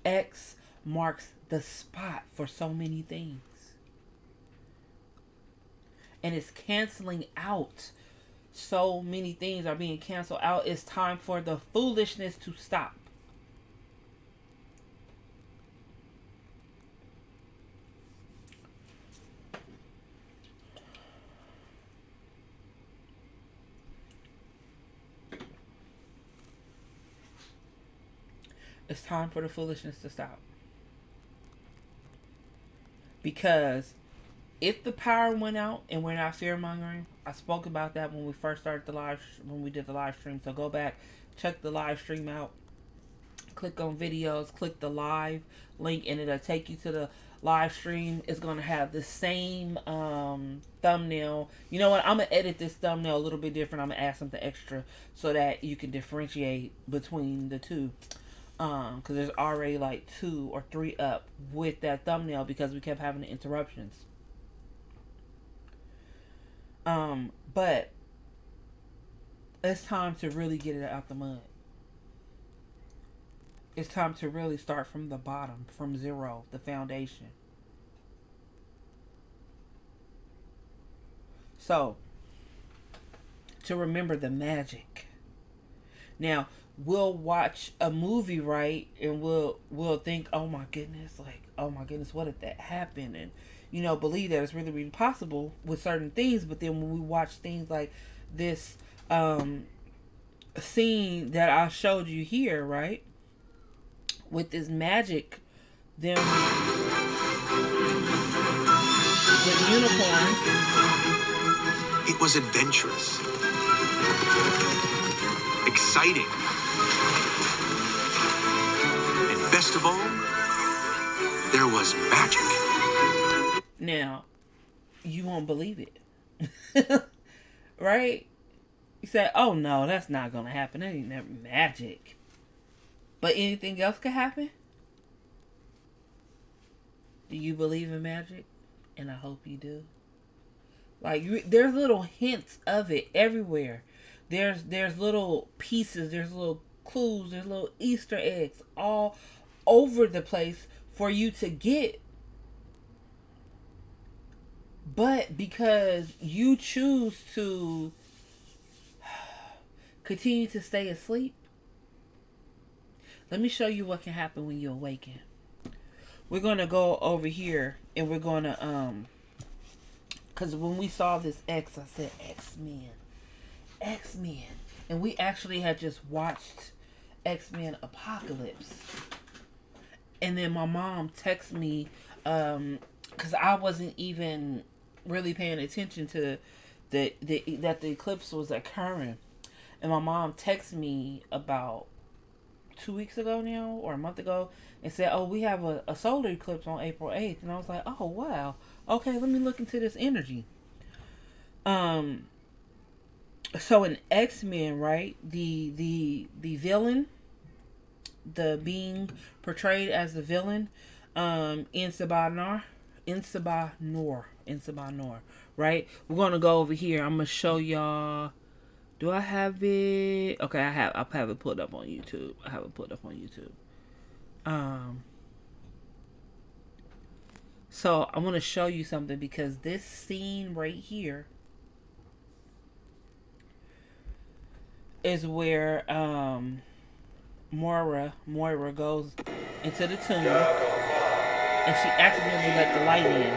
X marks the spot for so many things. And it's canceling out. So many things are being canceled out. It's time for the foolishness to stop. It's time for the foolishness to stop. Because if the power went out and we're not fear mongering, I spoke about that when we first started when we did the live stream. So go back, check the live stream out, click on videos, click the live link, and it'll take you to the live stream. It's going to have the same thumbnail. You know what? I'm going to edit this thumbnail a little bit different. I'm going to add something extra so that you can differentiate between the two. Because there's already like 2 or 3 up with that thumbnail because we kept having the interruptions. But it's time to really get it out the mud. It's time to really start from the bottom, from zero, the foundation. So, to remember the magic. Now, we'll watch a movie, right? And we'll think, oh my goodness, like, oh my goodness, what did that happen? And, you know, believe that it's really, really possible with certain things. But then when we watch things like this scene that I showed you here, right? With this magic, them with unicorns. It was adventurous, exciting, and best of all, there was magic. Now, you won't believe it. Right? You say, oh no, that's not going to happen. That ain't never magic. But anything else could happen? Do you believe in magic? And I hope you do. Like, there's little hints of it everywhere. There's little pieces, there's little clues, there's little Easter eggs all over the place for you to get. But because you choose to continue to stay asleep, let me show you what can happen when you awaken. We're going to go over here and we're going to, because when we saw this X, I said X-Men. X-Men. And we actually had just watched X-Men Apocalypse. And then my mom texted me, because I wasn't even really paying attention to that the eclipse was occurring. And my mom texted me about 2 weeks ago now, or a month ago, and said, oh, we have a solar eclipse on April 8th. And I was like, oh, wow. Okay, let me look into this energy. So in X-Men, right, the villain, the being portrayed as the villain, Insabanor, right? We're going to go over here. I'm going to show y'all. Do I have it? Okay, I have it pulled up on YouTube. So I want to show you something, because this scene right here is where Moira goes into the tomb and she accidentally let the light in.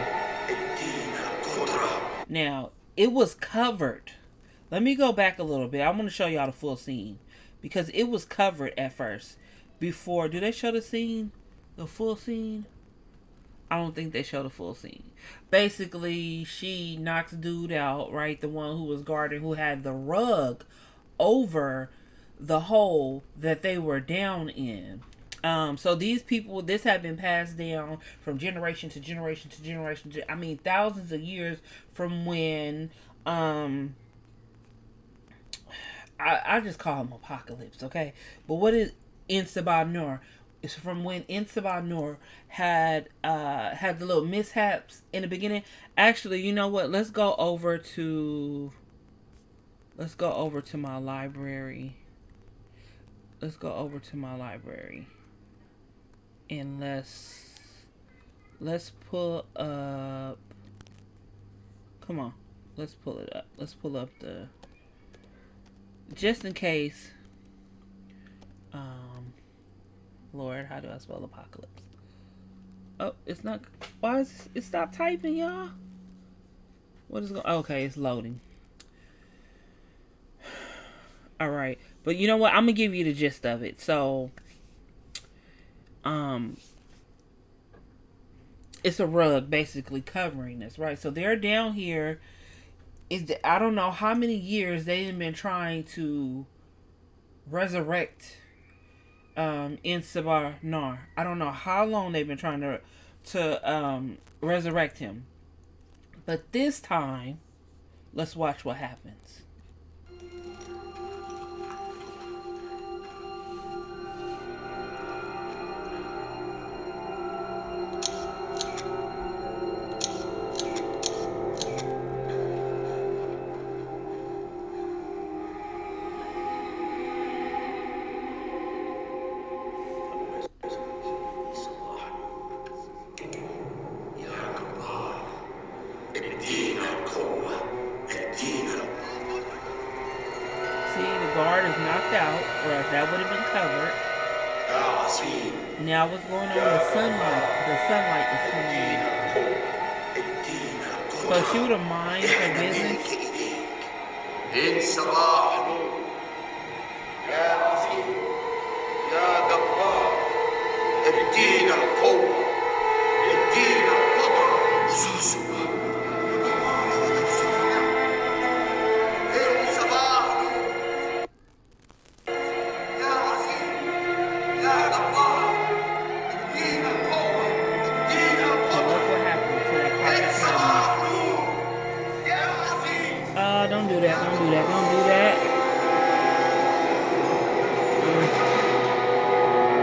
Now, it was covered. Let me go back a little bit. I want to show y'all the full scene, because it was covered at first. Before, do they show the scene? The full scene? I don't think they show the full scene. Basically, she knocks dude out, right? The one who was guarding, who had the rug over the hole that they were down in. So these people, this had been passed down from generation to generation to generation. I mean, thousands of years from when, I just call him Apocalypse, okay? But what is Insabanor? It's from when Insabanor had the little mishaps in the beginning. Actually, you know what? Let's go over to my library. And let's pull up. Come on. Let's pull it up. Let's pull up the, just in case. Lord, how do I spell apocalypse? Oh, it's not. Why is it stop typing, y'all? What is going? Okay, it's loading. All right, but you know what? I'm gonna give you the gist of it. So, it's a rug basically covering this, right? So they're down here. I don't know how many years they've been trying to resurrect Insabar Nar. I don't know how long they've been trying to resurrect him. But this time, let's watch what happens. Guard is knocked out, or else that would have been covered. Now what's going on? The sunlight is coming in. So she would have mind her business. Don't do that. Don't do that. Don't do that.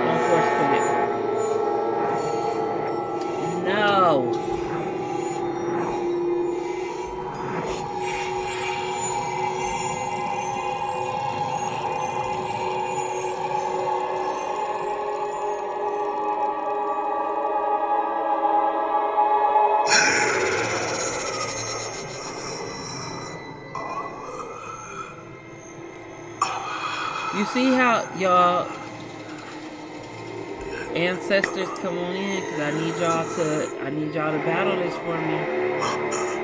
Don't force put it. No. You see how y'all ancestors come on in? Because I need y'all to battle this for me.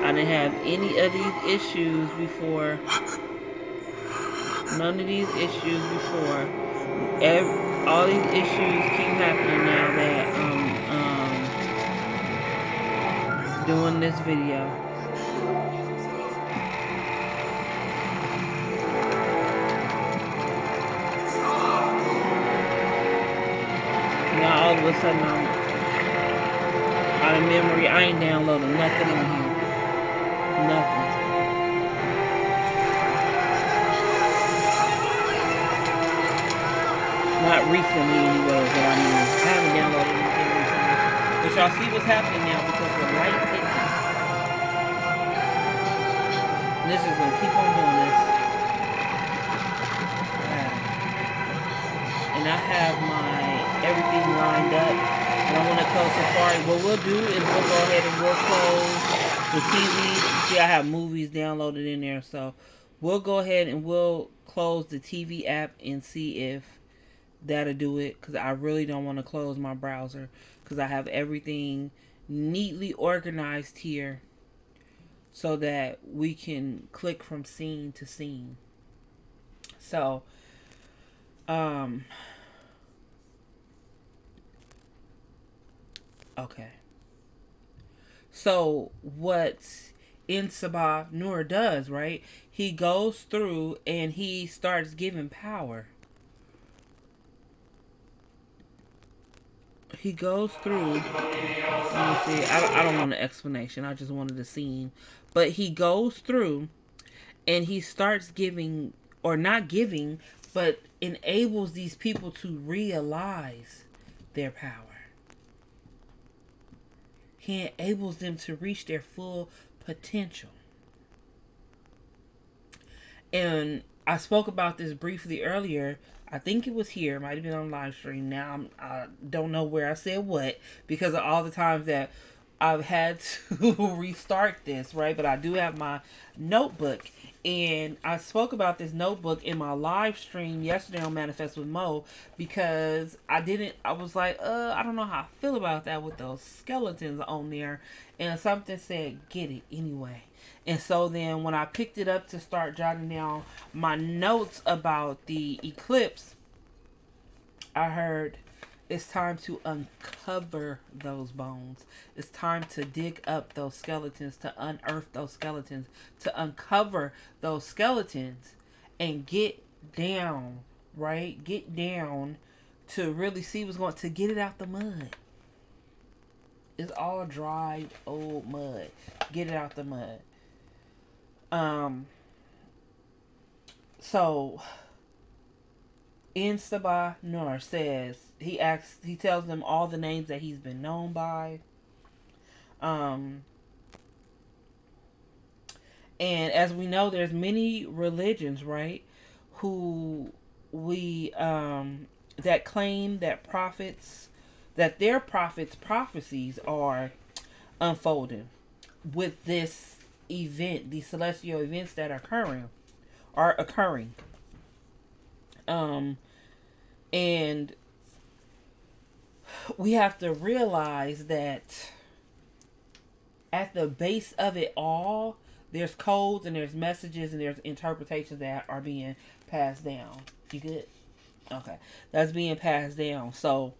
I didn't have any of these issues before. None of these issues before. All these issues keep happening now that doing this video. Now all of a sudden I'm out of memory. I ain't downloading nothing in here. Nothing. Not recently anyway, but I mean, I haven't downloaded anything recently. But y'all see what's happening now because the light hitting. And this is going to keep on doing this. And I have everything lined up. And I want to close Safari. What we'll do is we'll go ahead and we'll close the TV. See, I have movies downloaded in there. So we'll go ahead and we'll close the TV app and see if that'll do it. Because I really don't want to close my browser. Because I have everything neatly organized here. So that we can click from scene to scene. So, okay. So what Insabar Nur does, right? He goes through and he starts giving power. He goes through. Let me see. I don't want an explanation. I just wanted a scene. But he goes through and he starts giving, or not giving, but enables these people to realize their power. He enables them to reach their full potential. And I spoke about this briefly earlier. I think it was here. It might have been on live stream. Now I don't know where I said what because of all the times that I've had to restart this, right? But I do have my notebook. And I spoke about this notebook in my live stream yesterday on Manifest with Mo because I was like, I don't know how I feel about that with those skeletons on there. And something said, get it anyway. And so then when I picked it up to start jotting down my notes about the eclipse, I heard It's time to uncover those bones. It's time to dig up those skeletons, to unearth those skeletons, to uncover those skeletons and get down, right? Get down to really see what's going to get it out the mud. It's all dried old mud. Get it out the mud. So Instaba Nur says he tells them all the names that he's been known by. And as we know, there's many religions, right, who we that claim that their prophets' prophecies are unfolding with this event, these celestial events that are occurring. And we have to realize that at the base of it all, there's codes and there's messages and there's interpretations that are being passed down. You good? Okay. That's being passed down. So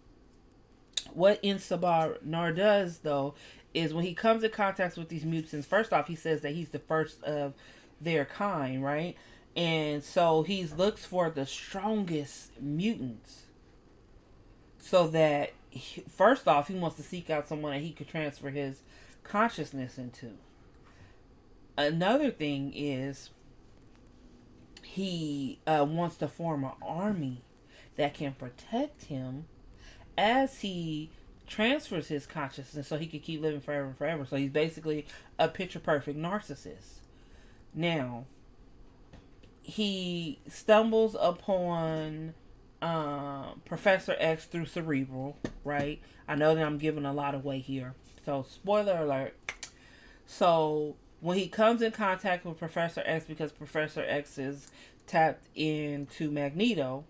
what Instaba Nur does, though, is when he comes in contact with these mutants, first off, he says that he's the first of their kind, right? And so he looks for the strongest mutants so that, first off, he wants to seek out someone that he could transfer his consciousness into. Another thing is he wants to form an army that can protect him as he transfers his consciousness so he can keep living forever and forever. So he's basically a picture perfect narcissist. Now, he stumbles upon Professor X through Cerebral, right? I know that I'm giving a lot away here. So, spoiler alert. So, when he comes in contact with Professor X, because Professor X is tapped into Magneto,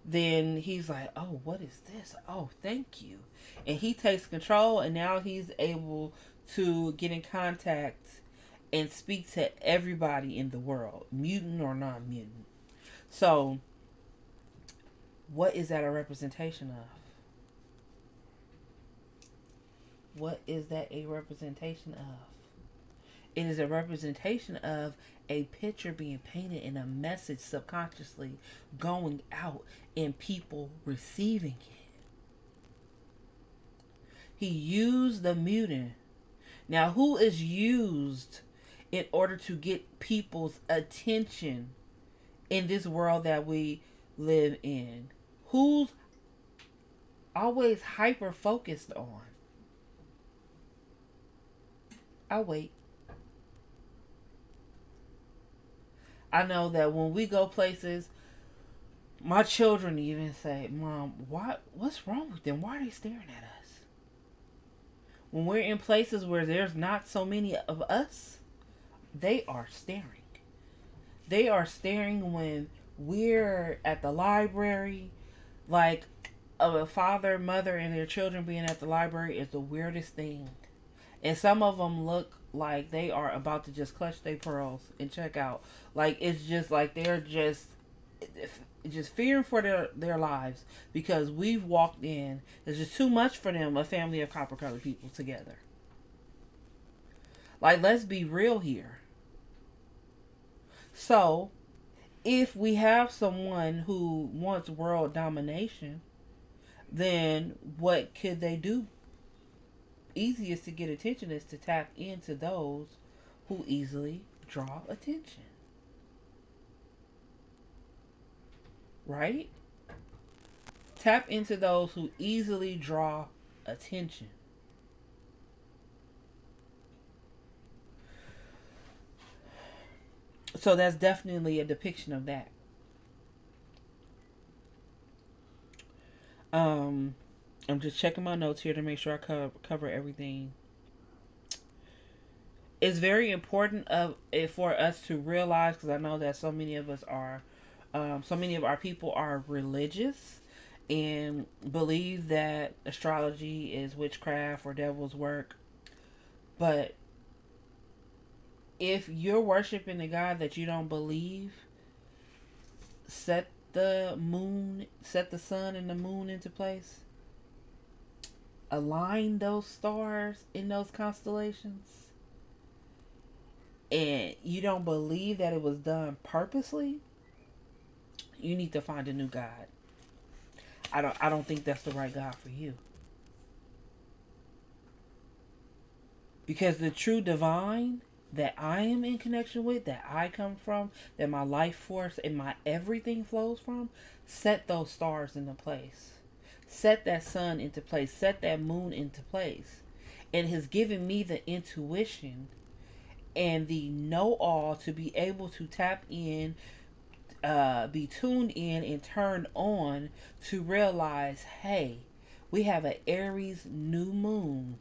then he's like, oh, what is this? Oh, thank you. And he takes control, and now he's able to get in contact and speak to everybody in the world, mutant or non-mutant. So, what is that a representation of? What is that a representation of? It is a representation of a picture being painted and a message subconsciously going out and people receiving it. He used the mutant. Now, who is used in order to get people's attention in this world that we live in? Who's always hyper focused on? I'll wait. I know that when we go places, my children even say, Mom, what's wrong with them? Why are they staring at us? When we're in places where there's not so many of us, they are staring. They are staring when we're at the library. Like, a father, mother, and their children being at the library is the weirdest thing. And some of them look like they are about to just clutch their pearls and check out. Like, it's just like they're just fearing for their lives because we've walked in. It's just too much for them, a family of copper colored people together. Like, let's be real here. So, if we have someone who wants world domination, then what could they do? Easiest to get attention is to tap into those who easily draw attention. Right? Tap into those who easily draw attention. So that's definitely a depiction of that. I'm just checking my notes here to make sure I cover everything. It's very important for us to realize, because I know that so many of us are, so many of our people are religious and believe that astrology is witchcraft or devil's work. But if you're worshiping a God that you don't believe, set the moon, set the sun and the moon into place, align those stars in those constellations, and you don't believe that it was done purposely, you need to find a new God. I don't think that's the right God for you. Because the true divine that I am in connection with, that I come from, that my life force and my everything flows from, set those stars into place. Set that sun into place. Set that moon into place. And has given me the intuition and the know-all to be able to tap in, be tuned in and turned on to realize, hey, we have an Aries new moon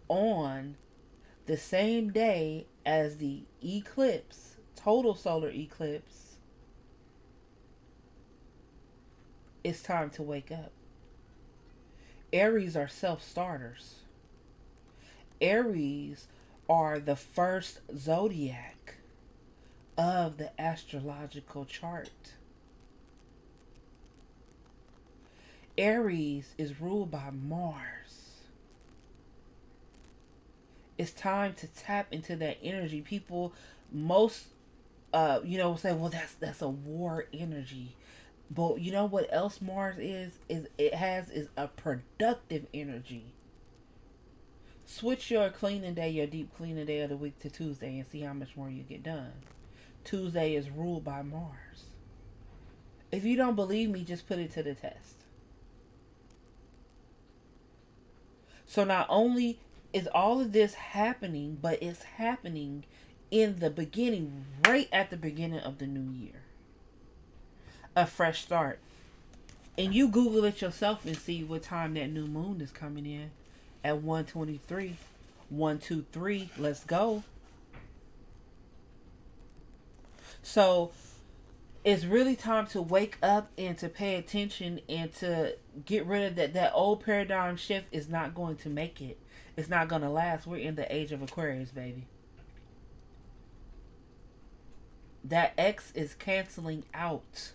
on the same day as the eclipse, total solar eclipse. It's time to wake up. Aries are self-starters. Aries are the first zodiac of the astrological chart. Aries is ruled by Mars. It's time to tap into that energy. People, most, say, well, that's a war energy. But you know what else Mars is a productive energy. Switch your cleaning day, your deep cleaning day of the week to Tuesday and see how much more you get done. Tuesday is ruled by Mars. If you don't believe me, just put it to the test. So not only is all of this happening, but it's happening in the beginning, right at the beginning of the new year. A fresh start. And you Google it yourself and see what time that new moon is coming in. At 1:23. 123. Let's go. So it's really time to wake up and to pay attention and to get rid of that old paradigm shift is not going to make it. It's not going to last. We're in the age of Aquarius, baby. That X is canceling out.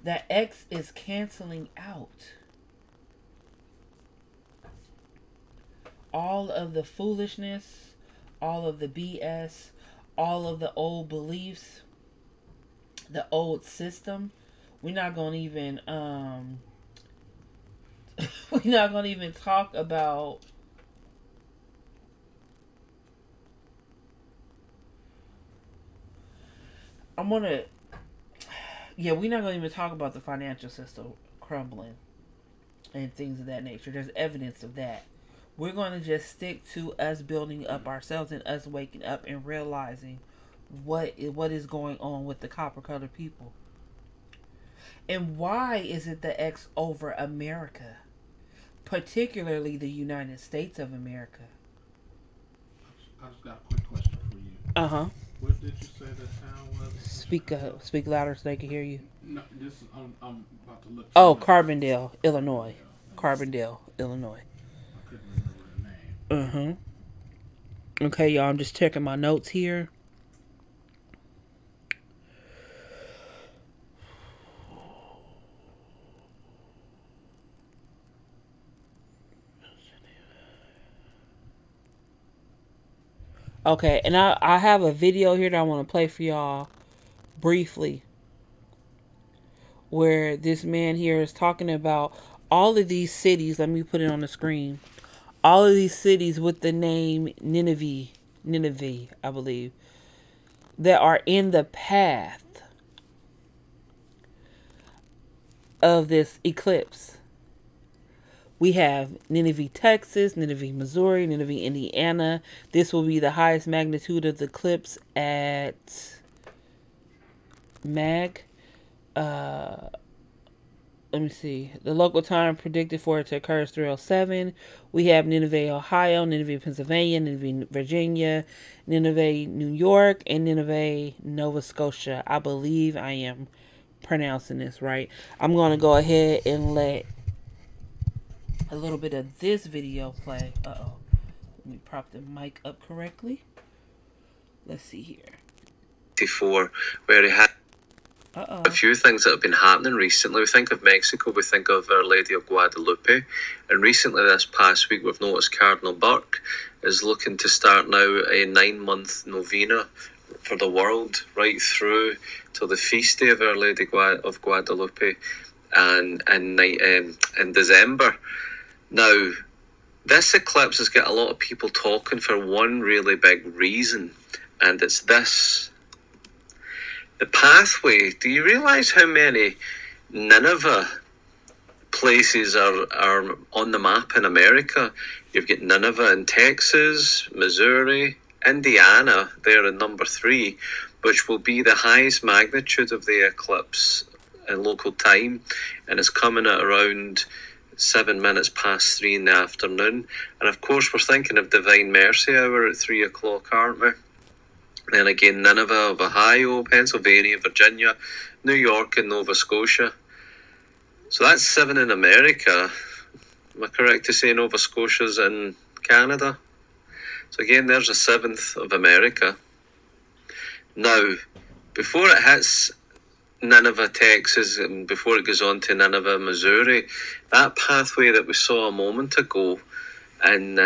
That X is canceling out. All of the foolishness, all of the BS, all of the old beliefs, the old system. We're not going to even we're not going to even talk about we're not going to even talk about the financial system crumbling and things of that nature. There's evidence of that. We're going to just stick to us building up ourselves and us waking up and realizing what is going on with the copper colored people. And why is it the X over America? Particularly the United States of America. I just got a quick question for you. Uh-huh. What did you say the town was? Speak louder so they can hear you. No, this is, I'm about to look. Oh, Carbondale, Illinois. Carbondale, Illinois. I couldn't remember the name. Okay, y'all, I'm just checking my notes here. Okay, and I have a video here that I want to play for y'all briefly, where this man here is talking about all of these cities. Let me put it on the screen. All of these cities with the name Nineveh, I believe, that are in the path of this eclipse. We have Nineveh, Texas, Nineveh, Missouri, Nineveh, Indiana. This will be the highest magnitude of the eclipse at let me see. The local time predicted for it to occur is 3:07. We have Nineveh, Ohio, Nineveh, Pennsylvania, Nineveh, Virginia, Nineveh, New York, and Nineveh, Nova Scotia. I believe I am pronouncing this right. I'm going to go ahead and let a little bit of this video play. Uh-oh. Let me prop the mic up correctly. Let's see here. 1984, where he had a few things that have been happening recently. We think of Mexico, we think of Our Lady of Guadalupe, and recently this past week we've noticed Cardinal Burke is looking to start now a 9-month novena for the world, right through till the feast day of Our Lady of Guadalupe and in December. Now, this eclipse has got a lot of people talking for one really big reason, and it's this. The pathway. Do you realise how many Nineveh places are on the map in America? You've got Nineveh in Texas, Missouri, Indiana, there in number 3, which will be the highest magnitude of the eclipse in local time, and it's coming at around 7 minutes past 3 in the afternoon. And of course, we're thinking of Divine Mercy Hour at 3 o'clock, aren't we? Then again, Nineveh of Ohio, Pennsylvania, Virginia, New York, and Nova Scotia. So that's 7 in America. Am I correct to say Nova Scotia's in Canada? So again, there's a 7th of America. Now, before it hits Nineveh, Texas, and before it goes on to Nineveh, Missouri, that pathway that we saw a moment ago in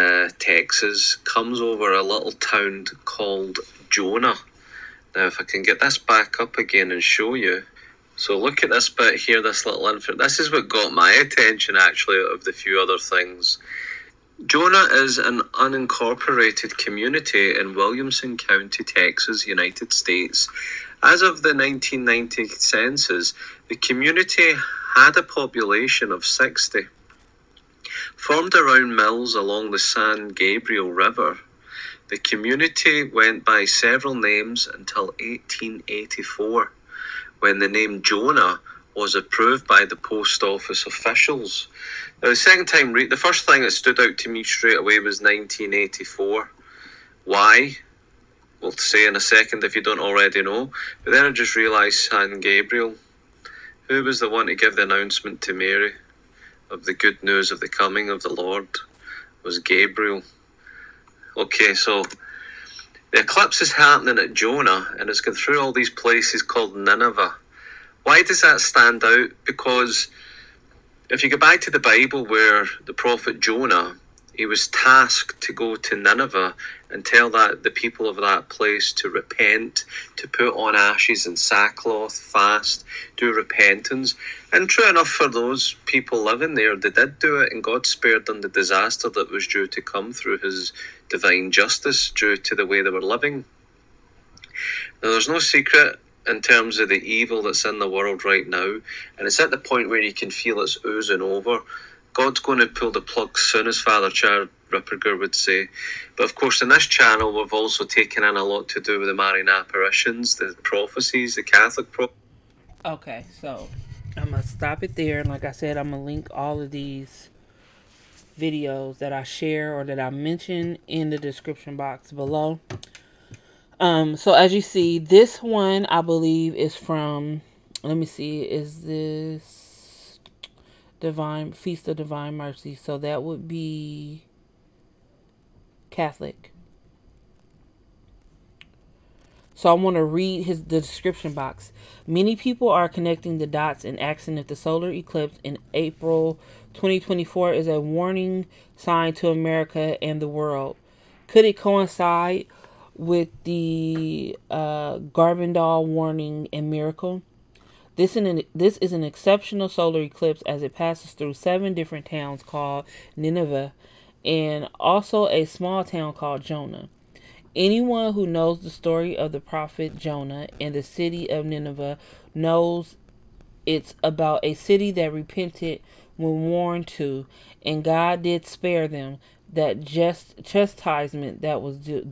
Texas comes over a little town called Jonah. Now, if I can get this back up again and show you. So look at this bit here, this little info. This is what got my attention, actually, out of the few other things. Jonah is an unincorporated community in Williamson County, Texas, United States. As of the 1990 census, the community had a population of 60. Formed around mills along the San Gabriel River, the community went by several names until 1884, when the name Jonah was approved by the post office officials. Now, the first thing that stood out to me straight away was 1984. Why? We'll say in a second if you don't already know. But then I just realised San Gabriel. Who was the one to give the announcement to Mary of the good news of the coming of the Lord? It was Gabriel. Okay, so the eclipse is happening at Jonah, and it's going through all these places called Nineveh. Why does that stand out? Because if you go back to the Bible, where the prophet Jonah, he was tasked to go to Nineveh and tell the people of that place to repent, to put on ashes and sackcloth, fast, do repentance. And true enough, for those people living there, they did do it, and God spared them the disaster that was due to come through his divine justice due to the way they were living. Now, there's no secret in terms of the evil that's in the world right now, and it's at the point where you can feel it's oozing over. God's going to pull the plug soon, as Father Chad Ripperger would say. But of course, in this channel, we've also taken in a lot to do with the Marian apparitions, the prophecies, the Catholic prophecies. Okay, so I'm going to stop it there. And like I said, I'm going to link all of these videos that I share or that I mention in the description box below. So as you see, this one I believe is from, let me see, is this Feast of Divine Mercy? So that would be Catholic. So I want to read the description box. Many people are connecting the dots and asking if the solar eclipse in April 2024 is a warning sign to America and the world. Could it coincide with the Garbandal warning and miracle? This is an exceptional solar eclipse as it passes through 7 different towns called Nineveh and also a small town called Jonah. Anyone who knows the story of the prophet Jonah and the city of Nineveh knows it's about a city that repented when warned to, and God did spare them the just chastisement that was due.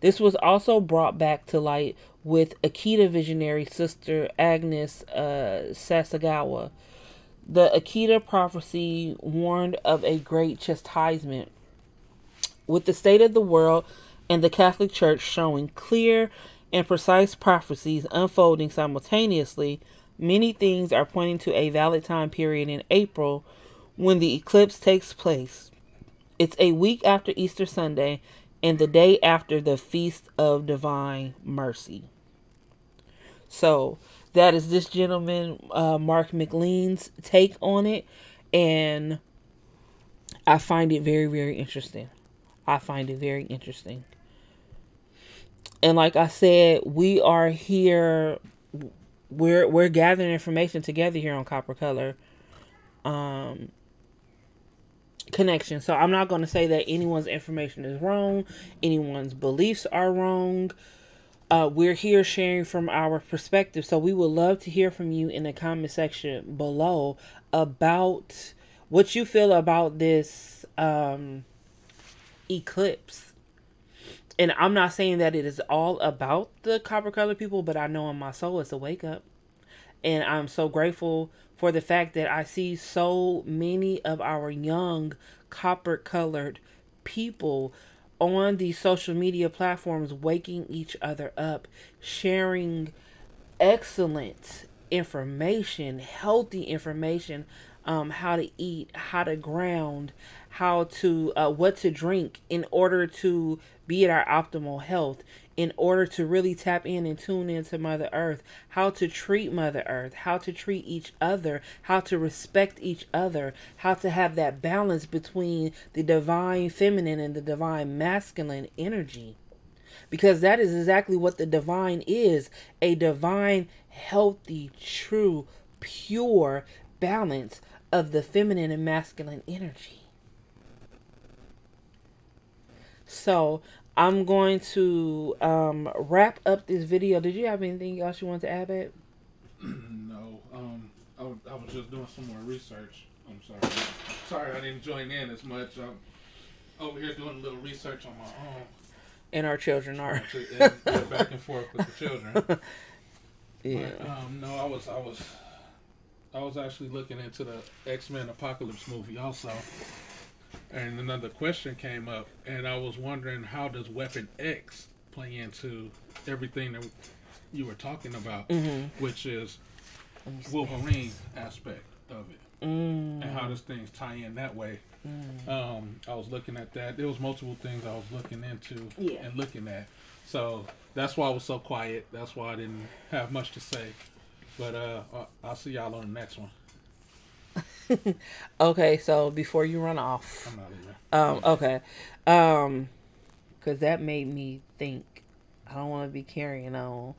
This was also brought back to light with Akita visionary sister Agnes Sasagawa. The Akita prophecy warned of a great chastisement. With the state of the world and the Catholic Church showing clear and precise prophecies unfolding simultaneously, many things are pointing to a valid time period in April when the eclipse takes place. It's a week after Easter Sunday, and the day after the Feast of Divine Mercy. So that is this gentleman, Mark McLean's take on it. And I find it very, very interesting. I find it very interesting. And like I said, we are here. We're gathering information together here on Copper Color Connection. So I'm not going to say that anyone's information is wrong. Anyone's beliefs are wrong. We're here sharing from our perspective. So we would love to hear from you in the comment section below about what you feel about this eclipse. And I'm not saying that it is all about the copper color people, but I know in my soul it's a wake up. And I'm so grateful for the fact that I see so many of our young copper colored people on these social media platforms waking each other up, sharing excellent information, healthy information, how to eat, how to ground, how to what to drink in order to be at our optimal health, in order to really tap in and tune into Mother Earth, how to treat Mother Earth, how to treat each other, how to respect each other, how to have that balance between the divine feminine and the divine masculine energy. Because that is exactly what the divine is, a divine, healthy, true, pure balance of the feminine and masculine energy. So I'm going to wrap up this video. Did you have anything else you want to add, babe? No. I was just doing some more research. I'm sorry. Sorry I didn't join in as much. I'm over here doing a little research on my own. And our children are. And back and forth with the children. Yeah. But, no, I was actually looking into the X-Men Apocalypse movie also. And another question came up, and I was wondering, how does Weapon X play into everything that you were talking about, which is Wolverine aspect of it, and how does things tie in that way? I was looking at that. There was multiple things I was looking into and looking at, so that's why I was so quiet. That's why I didn't have much to say. But I'll see y'all on the next one. Okay, so before you run off, I'm not even. okay, because that made me think. I don't want to be carrying on,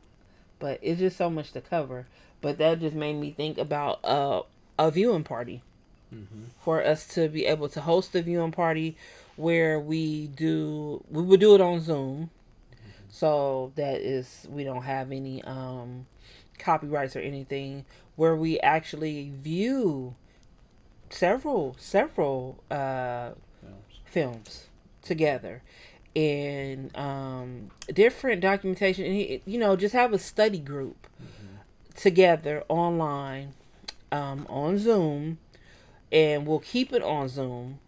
but it's just so much to cover. But that just made me think about a viewing party, for us to be able to host a viewing party where we would do it on Zoom, so that is we don't have any copyrights or anything, where we actually view several films together, and different documentation, and just have a study group together online, on Zoom, and we'll keep it on Zoom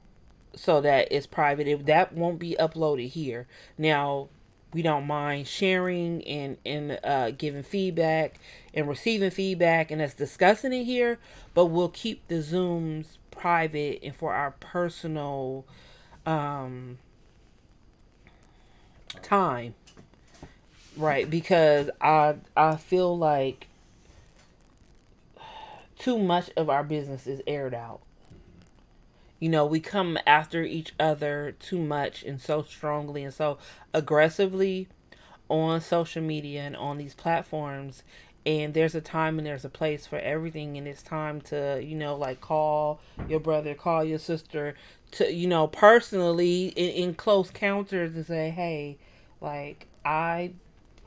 so that it's private. That won't be uploaded here. Now, we don't mind sharing and giving feedback and receiving feedback and us discussing it here, but we'll keep the Zooms private and for our personal time, right? Because I feel like too much of our business is aired out. We come after each other too much and so strongly and so aggressively on social media and on these platforms. And there's a time and there's a place for everything. And it's time to, like call your brother, call your sister, to, personally in close counters and say, hey, like, I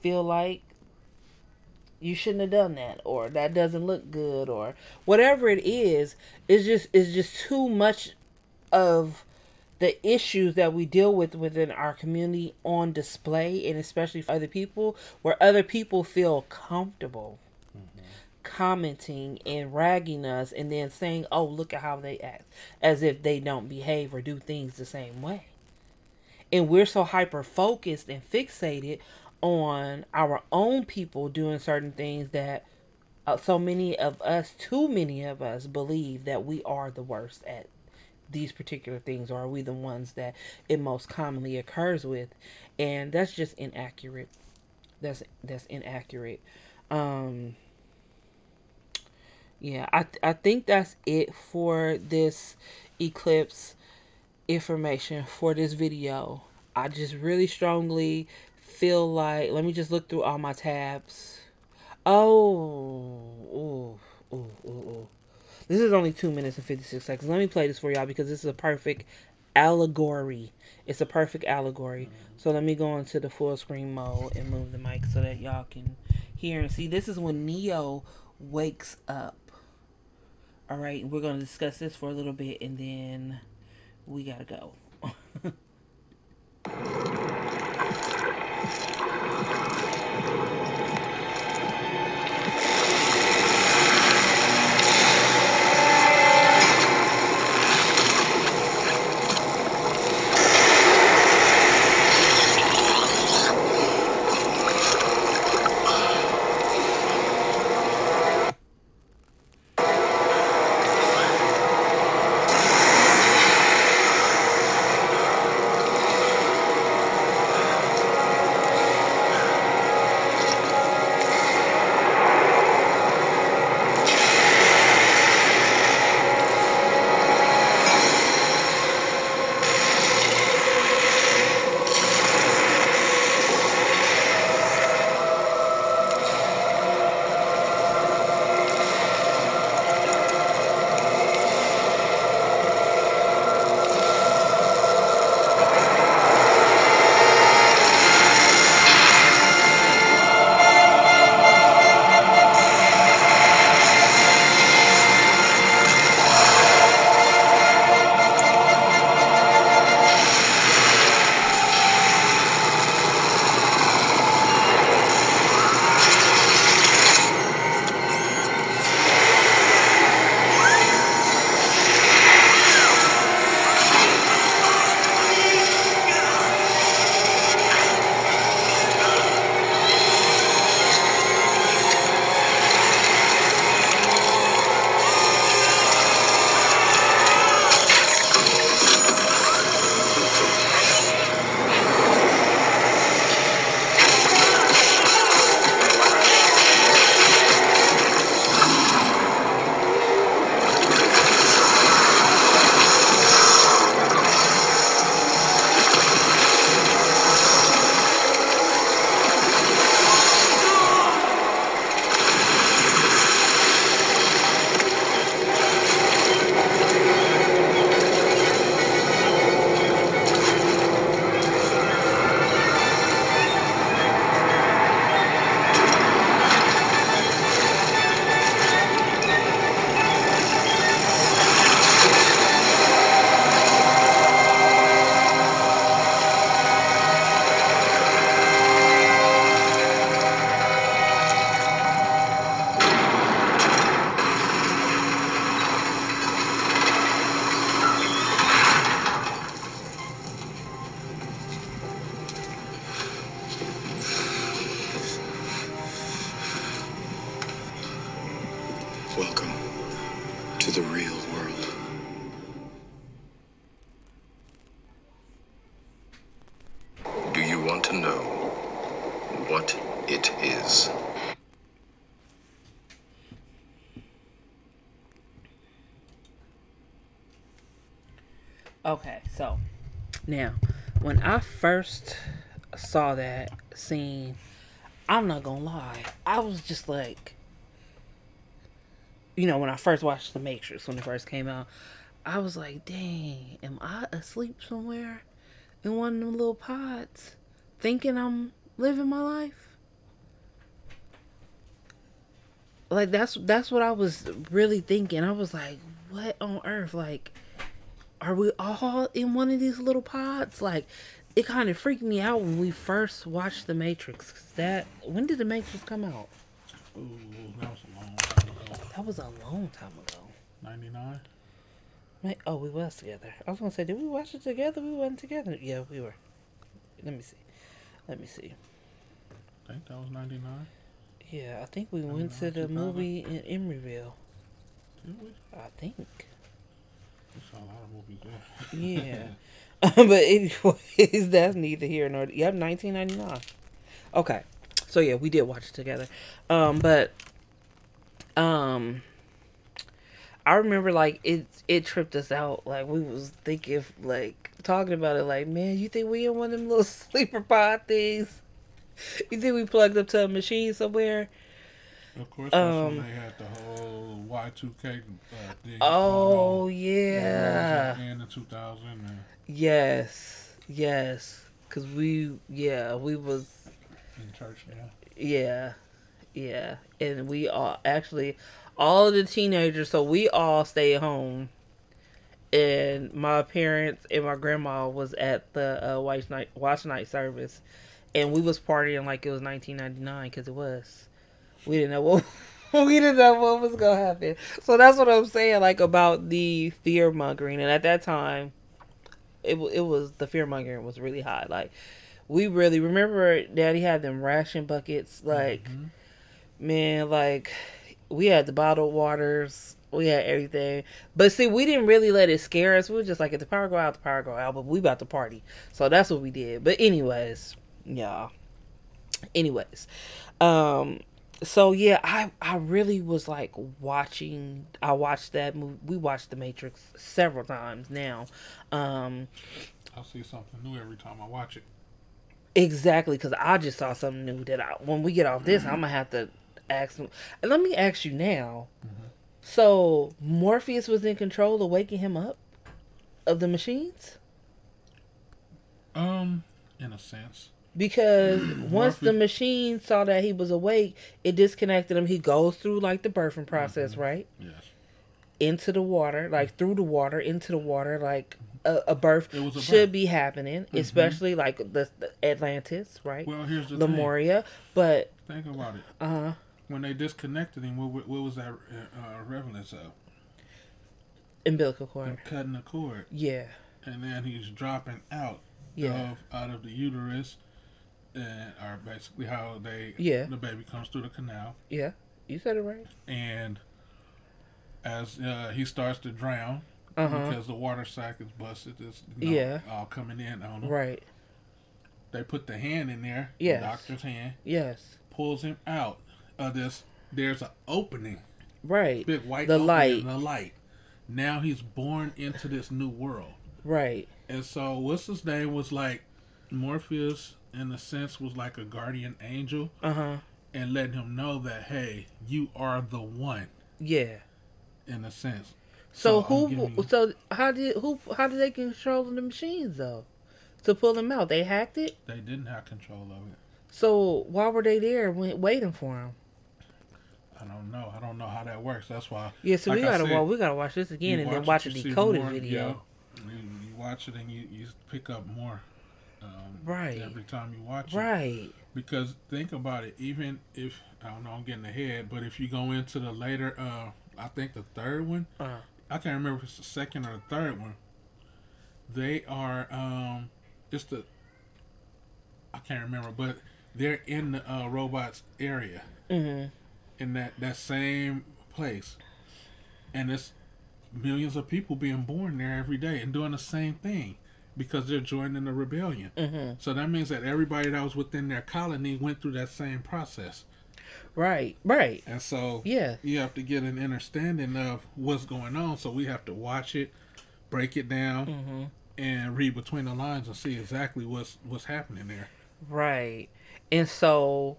feel like you shouldn't have done that, or that doesn't look good, or whatever it is. It's just too much of the issues that we deal with within our community on display, and especially for other people, where other people feel comfortable commenting and ragging us and then saying, oh, look at how they act, as if they don't behave or do things the same way. And we're so hyper focused and fixated on our own people doing certain things that too many of us believe that we are the worst at these particular things, or are we the ones that it most commonly occurs with? And that's just inaccurate. That's inaccurate. Um, yeah, I think that's it for this eclipse information for this video. I just really strongly feel like, let me just look through all my tabs. Oh, ooh, ooh, ooh, ooh. This is only 2 minutes and 56 seconds. Let me play this for y'all because this is a perfect allegory. It's a perfect allegory. So let me go into the full screen mode and move the mic so that y'all can hear and see. This is when Neo wakes up. All right, we're going to discuss this for a little bit and then we got to go. Welcome to the real world. Do you want to know what it is? Okay, so now when I first saw that scene, I'm not gonna lie, I was just like, you know, when I first watched The Matrix, when it first came out, I was like, dang, am I asleep somewhere in one of them little pods thinking I'm living my life? Like, that's what I was really thinking. I was like, what on earth? Like, are we all in one of these little pods? Like, it kind of freaked me out when we first watched The Matrix. 'Cause when did The Matrix come out? Ooh, that was a long time ago. That was a long time ago. 99? Oh, we was together. I was gonna say, did we watch it together? We wasn't together. Yeah, we were. Let me see. I think that was 99. Yeah, I think we went to the movie in Emeryville. Did we? I think. There's a lot of movies there. Yeah. But anyways, that's neither here nor. Yep, 1999. Okay, so yeah, we did watch it together. But I remember like it tripped us out. Like we was thinking, like talking about it. Like, man, you think we in one of them little sleeper pod things? You think we plugged up to a machine somewhere? Of course, that's when they had the whole Y2K thing. Oh yeah. In 2000. Yes, cause we was In church now. Yeah, and we all actually all of the teenagers. So we all stayed home, and my parents and my grandma was at the watch night service, and we was partying like it was 1999 because it was. We didn't know what we didn't know what was gonna happen. So that's what I'm saying, like about the fear mongering, and at that time. It was the fear mongering was really high. Like we really remember Daddy had them ration buckets. Like man, like we had the bottled waters. We had everything. But see, we didn't really let it scare us. We were just like, if the power go out, the power go out. But we about to party, so that's what we did. But anyways, yeah. Anyways, so yeah, I really was like watching. I watched that movie. We watched The Matrix several times now. I see something new every time I watch it. Exactly, because I just saw something new that when we get off this, I'm gonna have to ask him. And let me ask you now. So Morpheus was in control of waking him up of the machines? In a sense. Because once the machine saw that he was awake, it disconnected him. He goes through like the birthing process, right? Yes. Into the water, like through the water, into the water, like a birth should be happening, especially like the Atlantis, right? Well, here's the Lemuria, but think about it. When they disconnected him, what was that relevance of? Umbilical cord. Cutting the cord. Yeah. And then he's dropping out. Out of the uterus, and or basically how the baby comes through the canal. Yeah, you said it right. And as he starts to drown because the water sac is busted, it's all coming in on him. Right. They put the hand in there. Yes. The doctor's hand. Yes. Pulls him out of this. There's an opening. Right. Big white the opening. Light. The light. Now he's born into this new world. Right. And so, what's his name was like, Morpheus, in a sense, was like a guardian angel. And letting him know that, hey, you are the one. Yeah. In a sense. So how did they control the machines though? To pull them out, they hacked it. They didn't have control of it. So why were they there waiting for him? I don't know how that works. That's why. Yeah, so we gotta watch this again and then watch a decoded video. You watch it and you pick up more. Right. Every time you watch it. Right. Because think about it. Even if I don't know, I'm getting ahead, but if you go into the later, I think the third one. I can't remember if it's the second or the third one. They are I can't remember, but they're in the robots area. In that same place, and it's millions of people being born there every day and doing the same thing because they're joining the rebellion. So that means that everybody that was within their colony went through that same process. Right. And so you have to get an understanding of what's going on. So we have to watch it, break it down, and read between the lines and see exactly what's happening there. Right. And so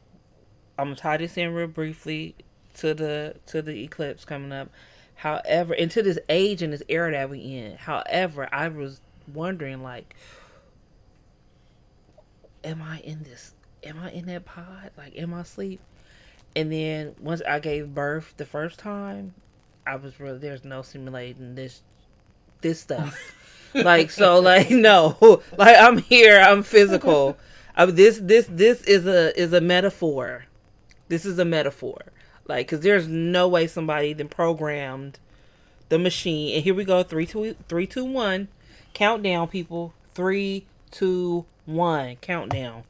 I'm gonna tie this in real briefly to the eclipse coming up. However, into this age and this era that we in. However, I was wondering, like, am I in that pod? Like, am I asleep? And then once I gave birth the first time, I was really, there's no simulating this stuff. Like, so, like, no, like, I'm here, I'm physical. This is a metaphor. This is a metaphor. Like, because there's no way somebody then programmed the machine. And here we go. 3, 2, 1. Countdown, people. 3, 2, 1. Countdown.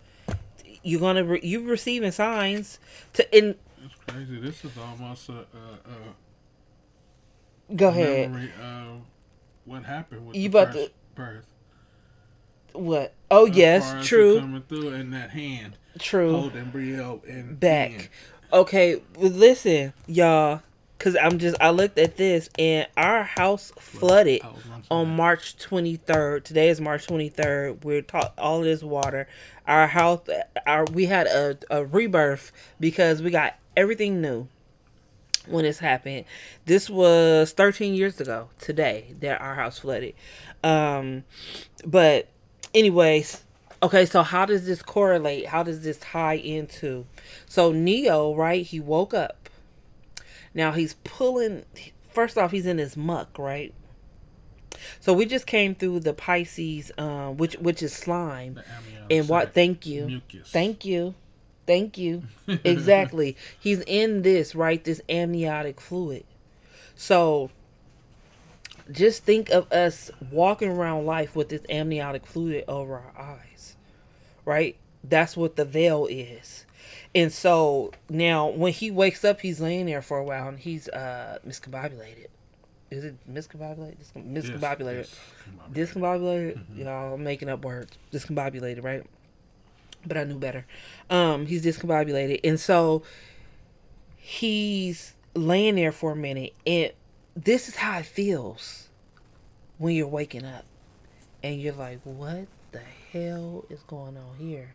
You're receiving signs to in. It's crazy. This is almost a go ahead. memory of what happened with You the about first birth. What? Oh, As yes, far as true. it coming through in that hand. True. Hold embryo in Back. hand. Okay, listen, y'all, because I looked at this, and our house flooded on March 23rd. Today is March 23rd. We're all of this water. Our house, we had a rebirth because we got everything new when this happened. This was 13 years ago today that our house flooded. But anyways, okay, so how does this correlate? How does this tie into? So Neo, right? He woke up. Now he's pulling. First off, he's in his muck, right? So we just came through the Pisces, which is slime, and what? Thank you, mucus. thank you, thank you. Exactly. He's in this, right? This amniotic fluid. So just think of us walking around life with this amniotic fluid over our eyes, right? That's what the veil is. And so now when he wakes up, he's laying there for a while and he's miscombobulated. Is it miscombobulated? Miscombobulated. Yes. Discombobulated? Mm-hmm. Y'all, I'm making up words. Discombobulated, right? But I knew better. He's discombobulated. And so he's laying there for a minute. And this is how it feels when you're waking up. And you're like, what the hell is going on here?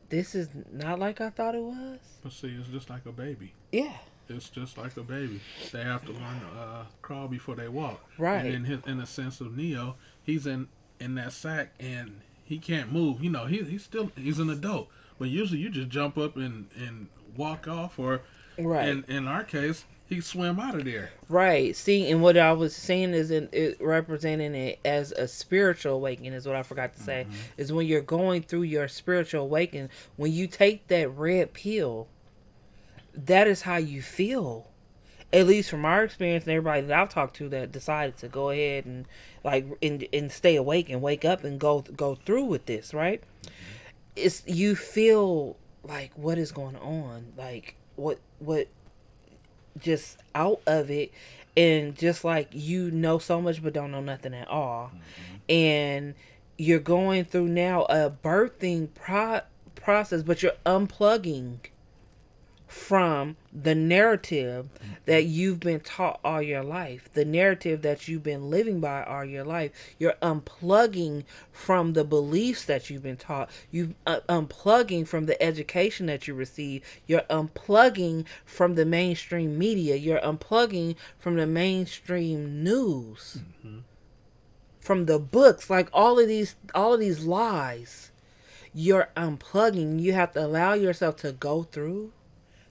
This is not like I thought it was. But see, it's just like a baby. Yeah. It's just like a baby. They have to learn to crawl before they walk. Right. And in the sense of Neo, he's in that sack and he can't move. You know, he's an adult. But usually you just jump up and walk off, or right. In our case, he swam out of there. Right. See, and what I was saying is it representing it as a spiritual awakening is what I forgot to say. Mm-hmm. Is when you're going through your spiritual awakening, when you take that red pill, that is how you feel. At least from our experience and everybody that I've talked to that decided to go ahead and and stay awake and wake up and go through with this, right? Mm-hmm. It's you feel like what is going on? Like what just out of it, and just like you know so much but don't know nothing at all. Mm-hmm. And you're going through now a birthing process, but you're unplugging from the narrative that you've been taught all your life, the narrative that you've been living by all your life. You're unplugging from the beliefs that you've been taught. You're unplugging from the education that you receive. You're unplugging from the mainstream media. You're unplugging from the mainstream news, mm-hmm. from the books, like all of these lies. You're unplugging. You have to allow yourself to go through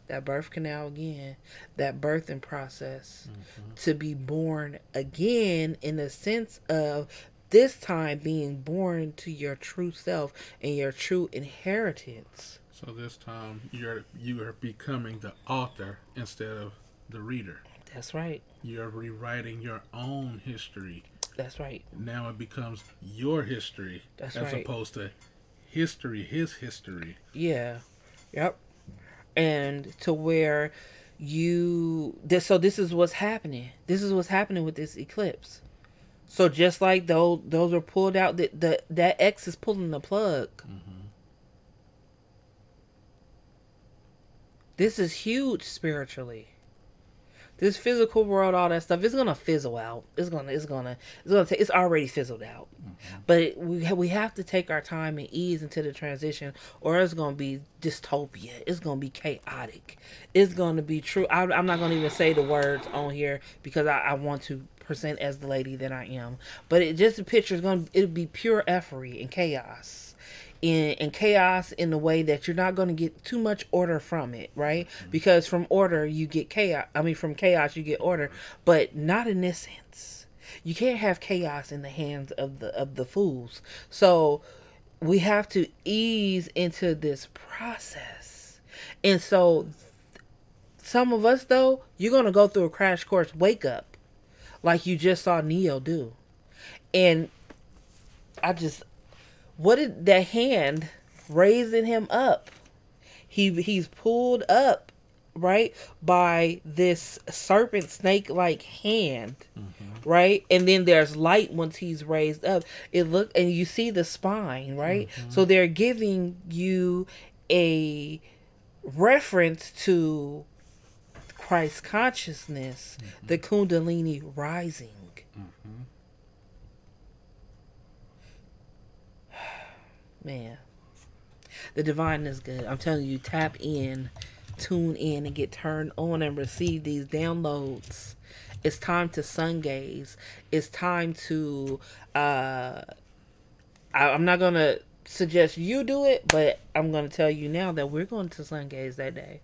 that birth canal again, that birthing process, mm-hmm. to be born again, in the sense of this time being born to your true self and your true inheritance. So this time you are becoming the author instead of the reader. That's right. You're rewriting your own history. That's right. Now it becomes your history. That's as right. Opposed to his history. Yeah. Yep. And to where so this is what's happening. This is what's happening with this eclipse. So just like those are pulled out, that X is pulling the plug. Mm-hmm. This is huge spiritually. This physical world, all that stuff, it's gonna fizzle out. It's already fizzled out. Mm-hmm. But we have to take our time and ease into the transition, or it's gonna be dystopia. It's gonna be chaotic. It's gonna be true. I'm not gonna even say the words on here because I want to present as the lady that I am. But the picture it'll be pure effery and chaos. In chaos in the way that you're not going to get too much order from it, right? Mm-hmm. Because from order you get chaos. From chaos you get order, but not in this sense. You can't have chaos in the hands of the fools. So we have to ease into this process. And so some of us, though, you're going to go through a crash course wake up like you just saw Neo do. And what did that hand raising him up? He's pulled up right, by this serpent snake like hand, right, and then there's light once he's raised up. It look, and you see the spine, right, so they're giving you a reference to Christ consciousness, the Kundalini rising. Man, the divine is good. I'm telling you, tap in, tune in, and get turned on and receive these downloads. It's time to sun gaze. It's time to I'm not gonna suggest you do it, but I'm gonna tell you now that we're going to sun gaze that day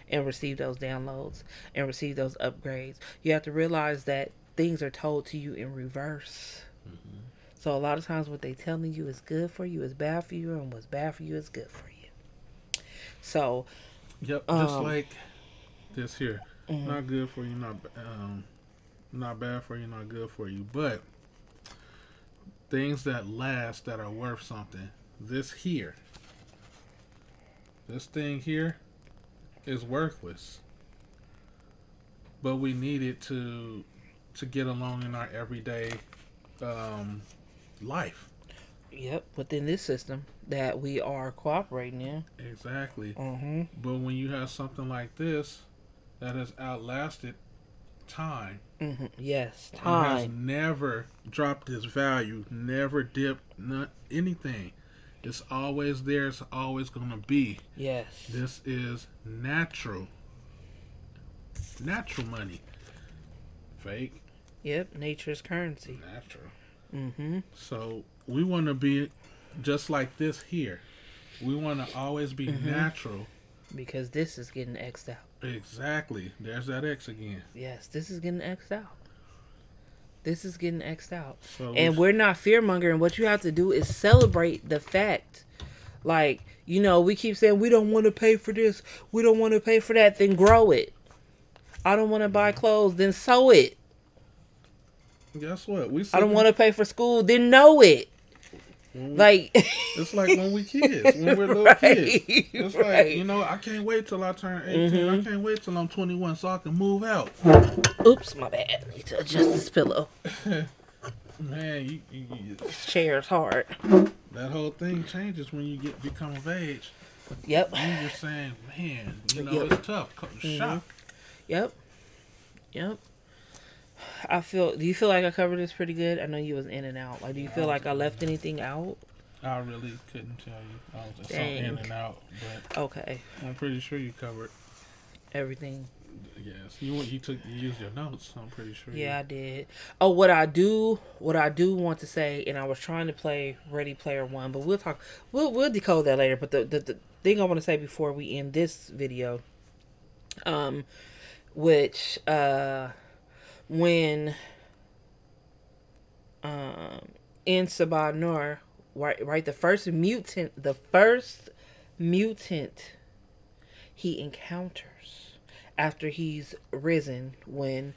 and receive those downloads and receive those upgrades. You have to realize that things are told to you in reverse. So a lot of times what they telling you is good for you is bad for you, and what's bad for you is good for you. So, yep, just like this here, not good for you, not bad for you, not good for you, but things that last, that are worth something. This thing here is worthless, but we need it to get along in our everyday life. Yep, within this system that we are cooperating in. Exactly. But when you have something like this that has outlasted time, yes, it has time, never dropped its value, never dipped, not anything. It's always there. It's always gonna be. yes, This is natural money. Fake, yep, nature's currency. natural. Mm-hmm. So we want to be just like this here. We want to always be natural. Because this is getting X'd out. Exactly. There's that X again. Yes, this is getting X'd out. This is getting X'd out. So And we're not fear-mongering. What you have to do is celebrate the fact. Like, you know, we keep saying, we don't want to pay for this. We don't want to pay for that. Then grow it. I don't want to buy clothes. Then sew it. guess what? I don't want to pay for school. Then know it. Like, it's like when we kids, when we're little right, kids. It's right. like, you know, I can't wait till I turn 18. I can't wait till I'm 21 so I can move out. Oops, my bad. I need to adjust this pillow. Man, This chair's hard. that whole thing changes when you become of age. Yep. You're just saying, man, you know, Yep. it's tough. Shock. Yep. Yep. Do you feel like I covered this pretty good? I know you was in and out. Like, do you feel like I left anything out? I really couldn't tell you. I was just so Dang. in and out, but Okay. I'm pretty sure you covered Everything. Yes, you used your notes. I'm pretty sure. Yeah, I did. Oh, what I do want to say, and I was trying to play Ready Player One, but we'll decode that later. But the thing I want to say before we end this video, which when in Sabah Nur, right, the first mutant he encounters after he's risen, when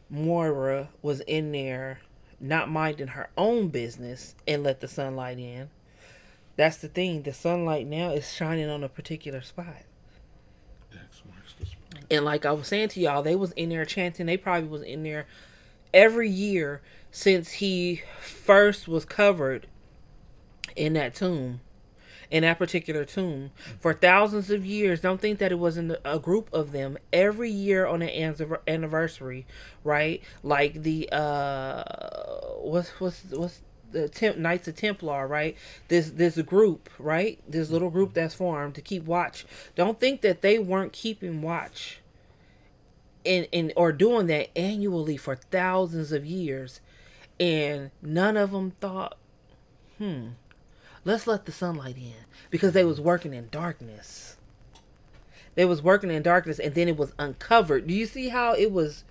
Moira was in there not minding her own business and let the sunlight in. That's the thing. The sunlight now is shining on a particular spot. X marks the spot. And like I was saying to y'all, they was in there chanting. They probably was in there every year since he first was covered in that tomb. In that particular tomb for thousands of years. Don't think that it wasn't a group of them every year on an anniversary, right? Like the what's the Knights of Templar, right? There's a group, right? This little group that's formed to keep watch. Don't think that they weren't keeping watch in or doing that annually for thousands of years, and none of them thought, let's let the sunlight in, because they was working in darkness. They was working in darkness, and then it was uncovered. Do you see how it was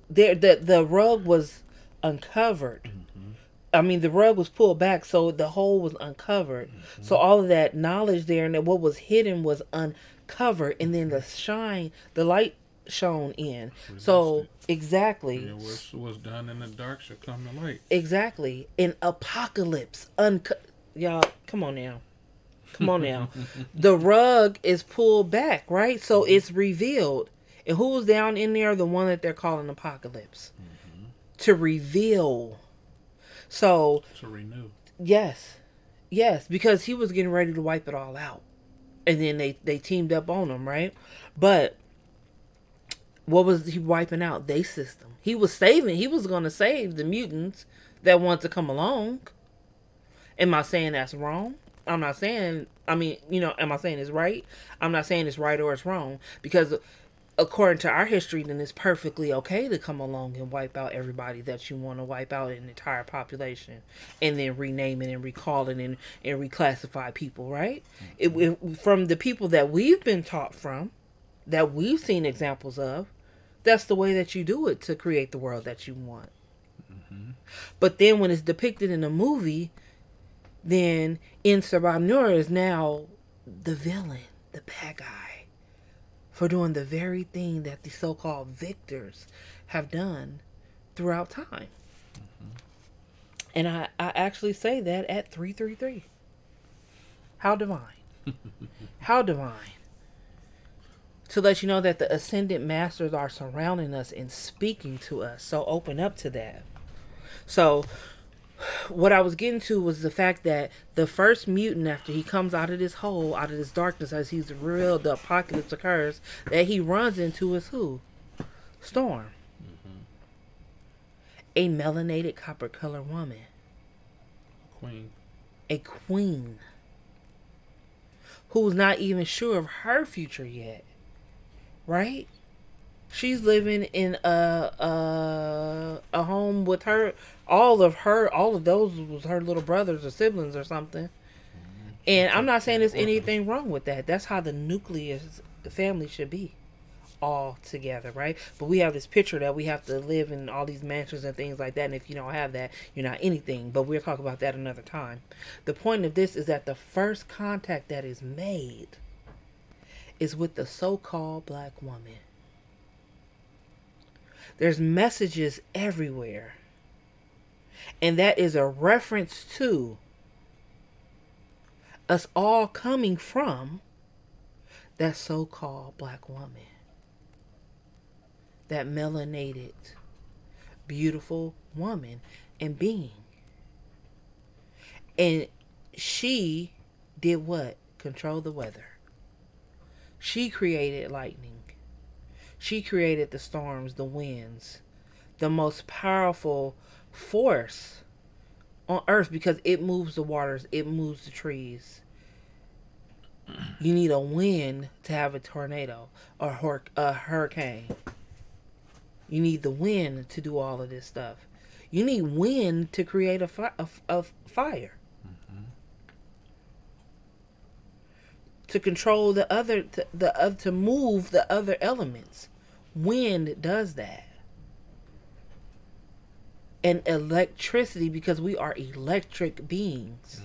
there? The rug was uncovered. I mean, the rug was pulled back, so the hole was uncovered. So all of that knowledge there, and what was hidden was uncovered, and then the light shone in. So exactly, Yeah, what's done in the dark should come to light. exactly. In Apocalypse, y'all, come on now. Come on now. The rug is pulled back, right? So it's revealed. And who's down in there? The one that they're calling Apocalypse. To reveal. So. To renew. Yes. Yes. Because he was getting ready to wipe it all out. And then they teamed up on him, right? But what was he wiping out? Their system. He was going to save the mutants that want to come along. Am I saying that's wrong? I'm not saying, am I saying it's right? I'm not saying it's right or it's wrong. Because according to our history, then it's perfectly okay to come along and wipe out everybody that you want to wipe out, an entire population. And then rename it and recall it and reclassify people, right? From the people that we've been taught from, that we've seen examples of, that's the way that you do it to create the world that you want. But then when it's depicted in a movie, then Insabanur is now the villain, the bad guy, for doing the very thing that the so-called victors have done throughout time. And I actually say that at 333. How divine. How divine. To let you know that the ascended masters are surrounding us and speaking to us. So open up to that. So what I was getting to was the fact that the first mutant, after he comes out of this hole, out of this darkness, as he's real, the apocalypse occurs, that he runs into is who? Storm. A melanated copper color woman. Queen. A queen. Who's not even sure of her future yet. Right? She's living in a home with her. All of those was her little brothers or siblings or something. And I'm not saying there's anything wrong with that. That's how the nucleus, the family should be. All together, right? But we have this picture that we have to live in all these mansions and things like that. And if you don't have that, you're not anything. But we'll talk about that another time. The point of this is that the first contact that is made is with the so-called black woman. There's messages everywhere. And that is a reference to us all coming from that so-called black woman. That melanated, beautiful woman and being. And she did what? Control the weather. She created lightning. She created the storms, the winds, the most powerful force on earth, because it moves the waters, it moves the trees. You need a wind to have a tornado or a hurricane. You need the wind to do all of this stuff. You need wind to create a fire. To control the other, to move the other elements. Wind does that. And electricity, because we are electric beings.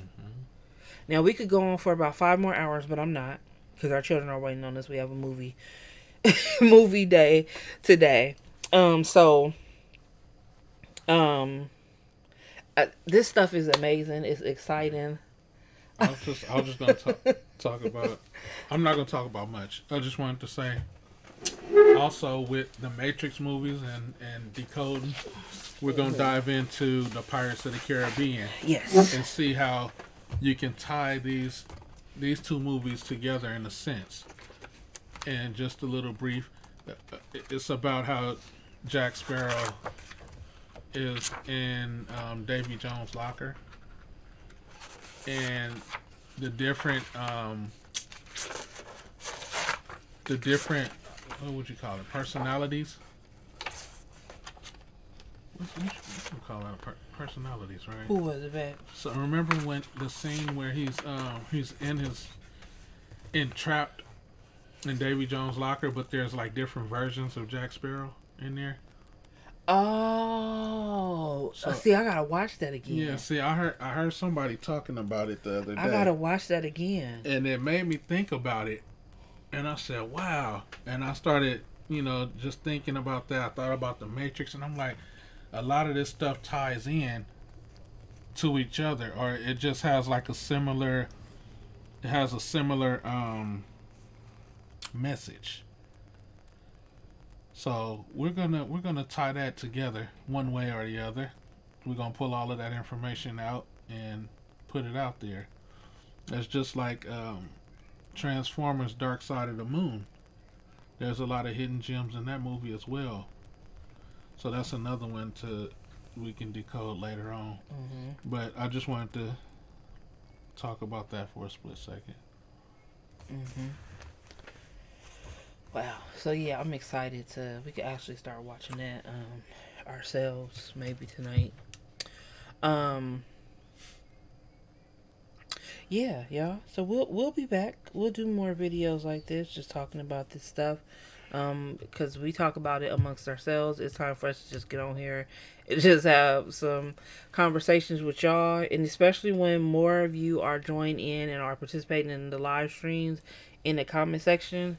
Now, we could go on for about 5 more hours, but I'm not, because our children are waiting on us. We have a movie day today. This stuff is amazing. It's exciting. I was just gonna talk about. I'm not gonna talk about much. I just wanted to say, also with the Matrix movies and decoding, we're gonna dive into the Pirates of the Caribbean. Yes. And see how you can tie these two movies together in a sense. And just a little brief, it's about how Jack Sparrow is in Davy Jones' locker. And the different what would you call it, personalities? What you call that, personalities, right? Who was it, babe? So remember when the scene where he's entrapped in Davy Jones' locker, but there's like different versions of Jack Sparrow in there. Oh, see, I gotta watch that again. Yeah, see, I heard somebody talking about it the other day. I gotta watch that again, and it made me think about it, and I said, "Wow!" And I started, just thinking about that. I thought about the Matrix, and I'm like, a lot of this stuff ties in to each other, or it just has like a similar it has a similar message. So we're gonna tie that together one way or the other. We're gonna pull all of that information out and put it out there. That's just like Transformers: Dark Side of the Moon. There's a lot of hidden gems in that movie as well. So that's another one we can decode later on. Mm-hmm. But I just wanted to talk about that for a split second. Mm-hmm. Wow. So yeah, I'm excited we could actually start watching that ourselves maybe tonight. Yeah, y'all. So we'll be back. We'll do more videos like this, just talking about this stuff. Because we talk about it amongst ourselves. It's time for us to just get on here and just have some conversations with y'all. And especially when more of you are joining in and are participating in the live streams in the comment section.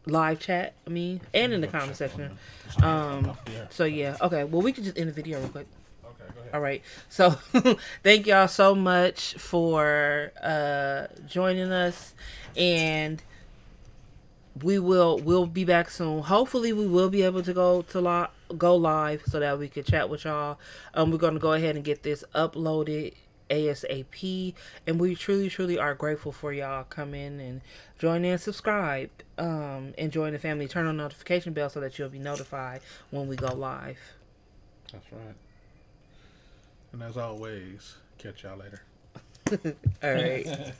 Live chat, and in the comment section. So yeah. Okay, well, we can just end the video real quick. Okay, go ahead. All right. So thank y'all so much for joining us, and we'll be back soon. Hopefully we will be able to go live so that we can chat with y'all. We're going to go ahead and get this uploaded ASAP, and we truly are grateful for y'all come in and join in, subscribe, and join the family. Turn on the notification bell so that you'll be notified when we go live. That's right. And as always, catch y'all later. All right.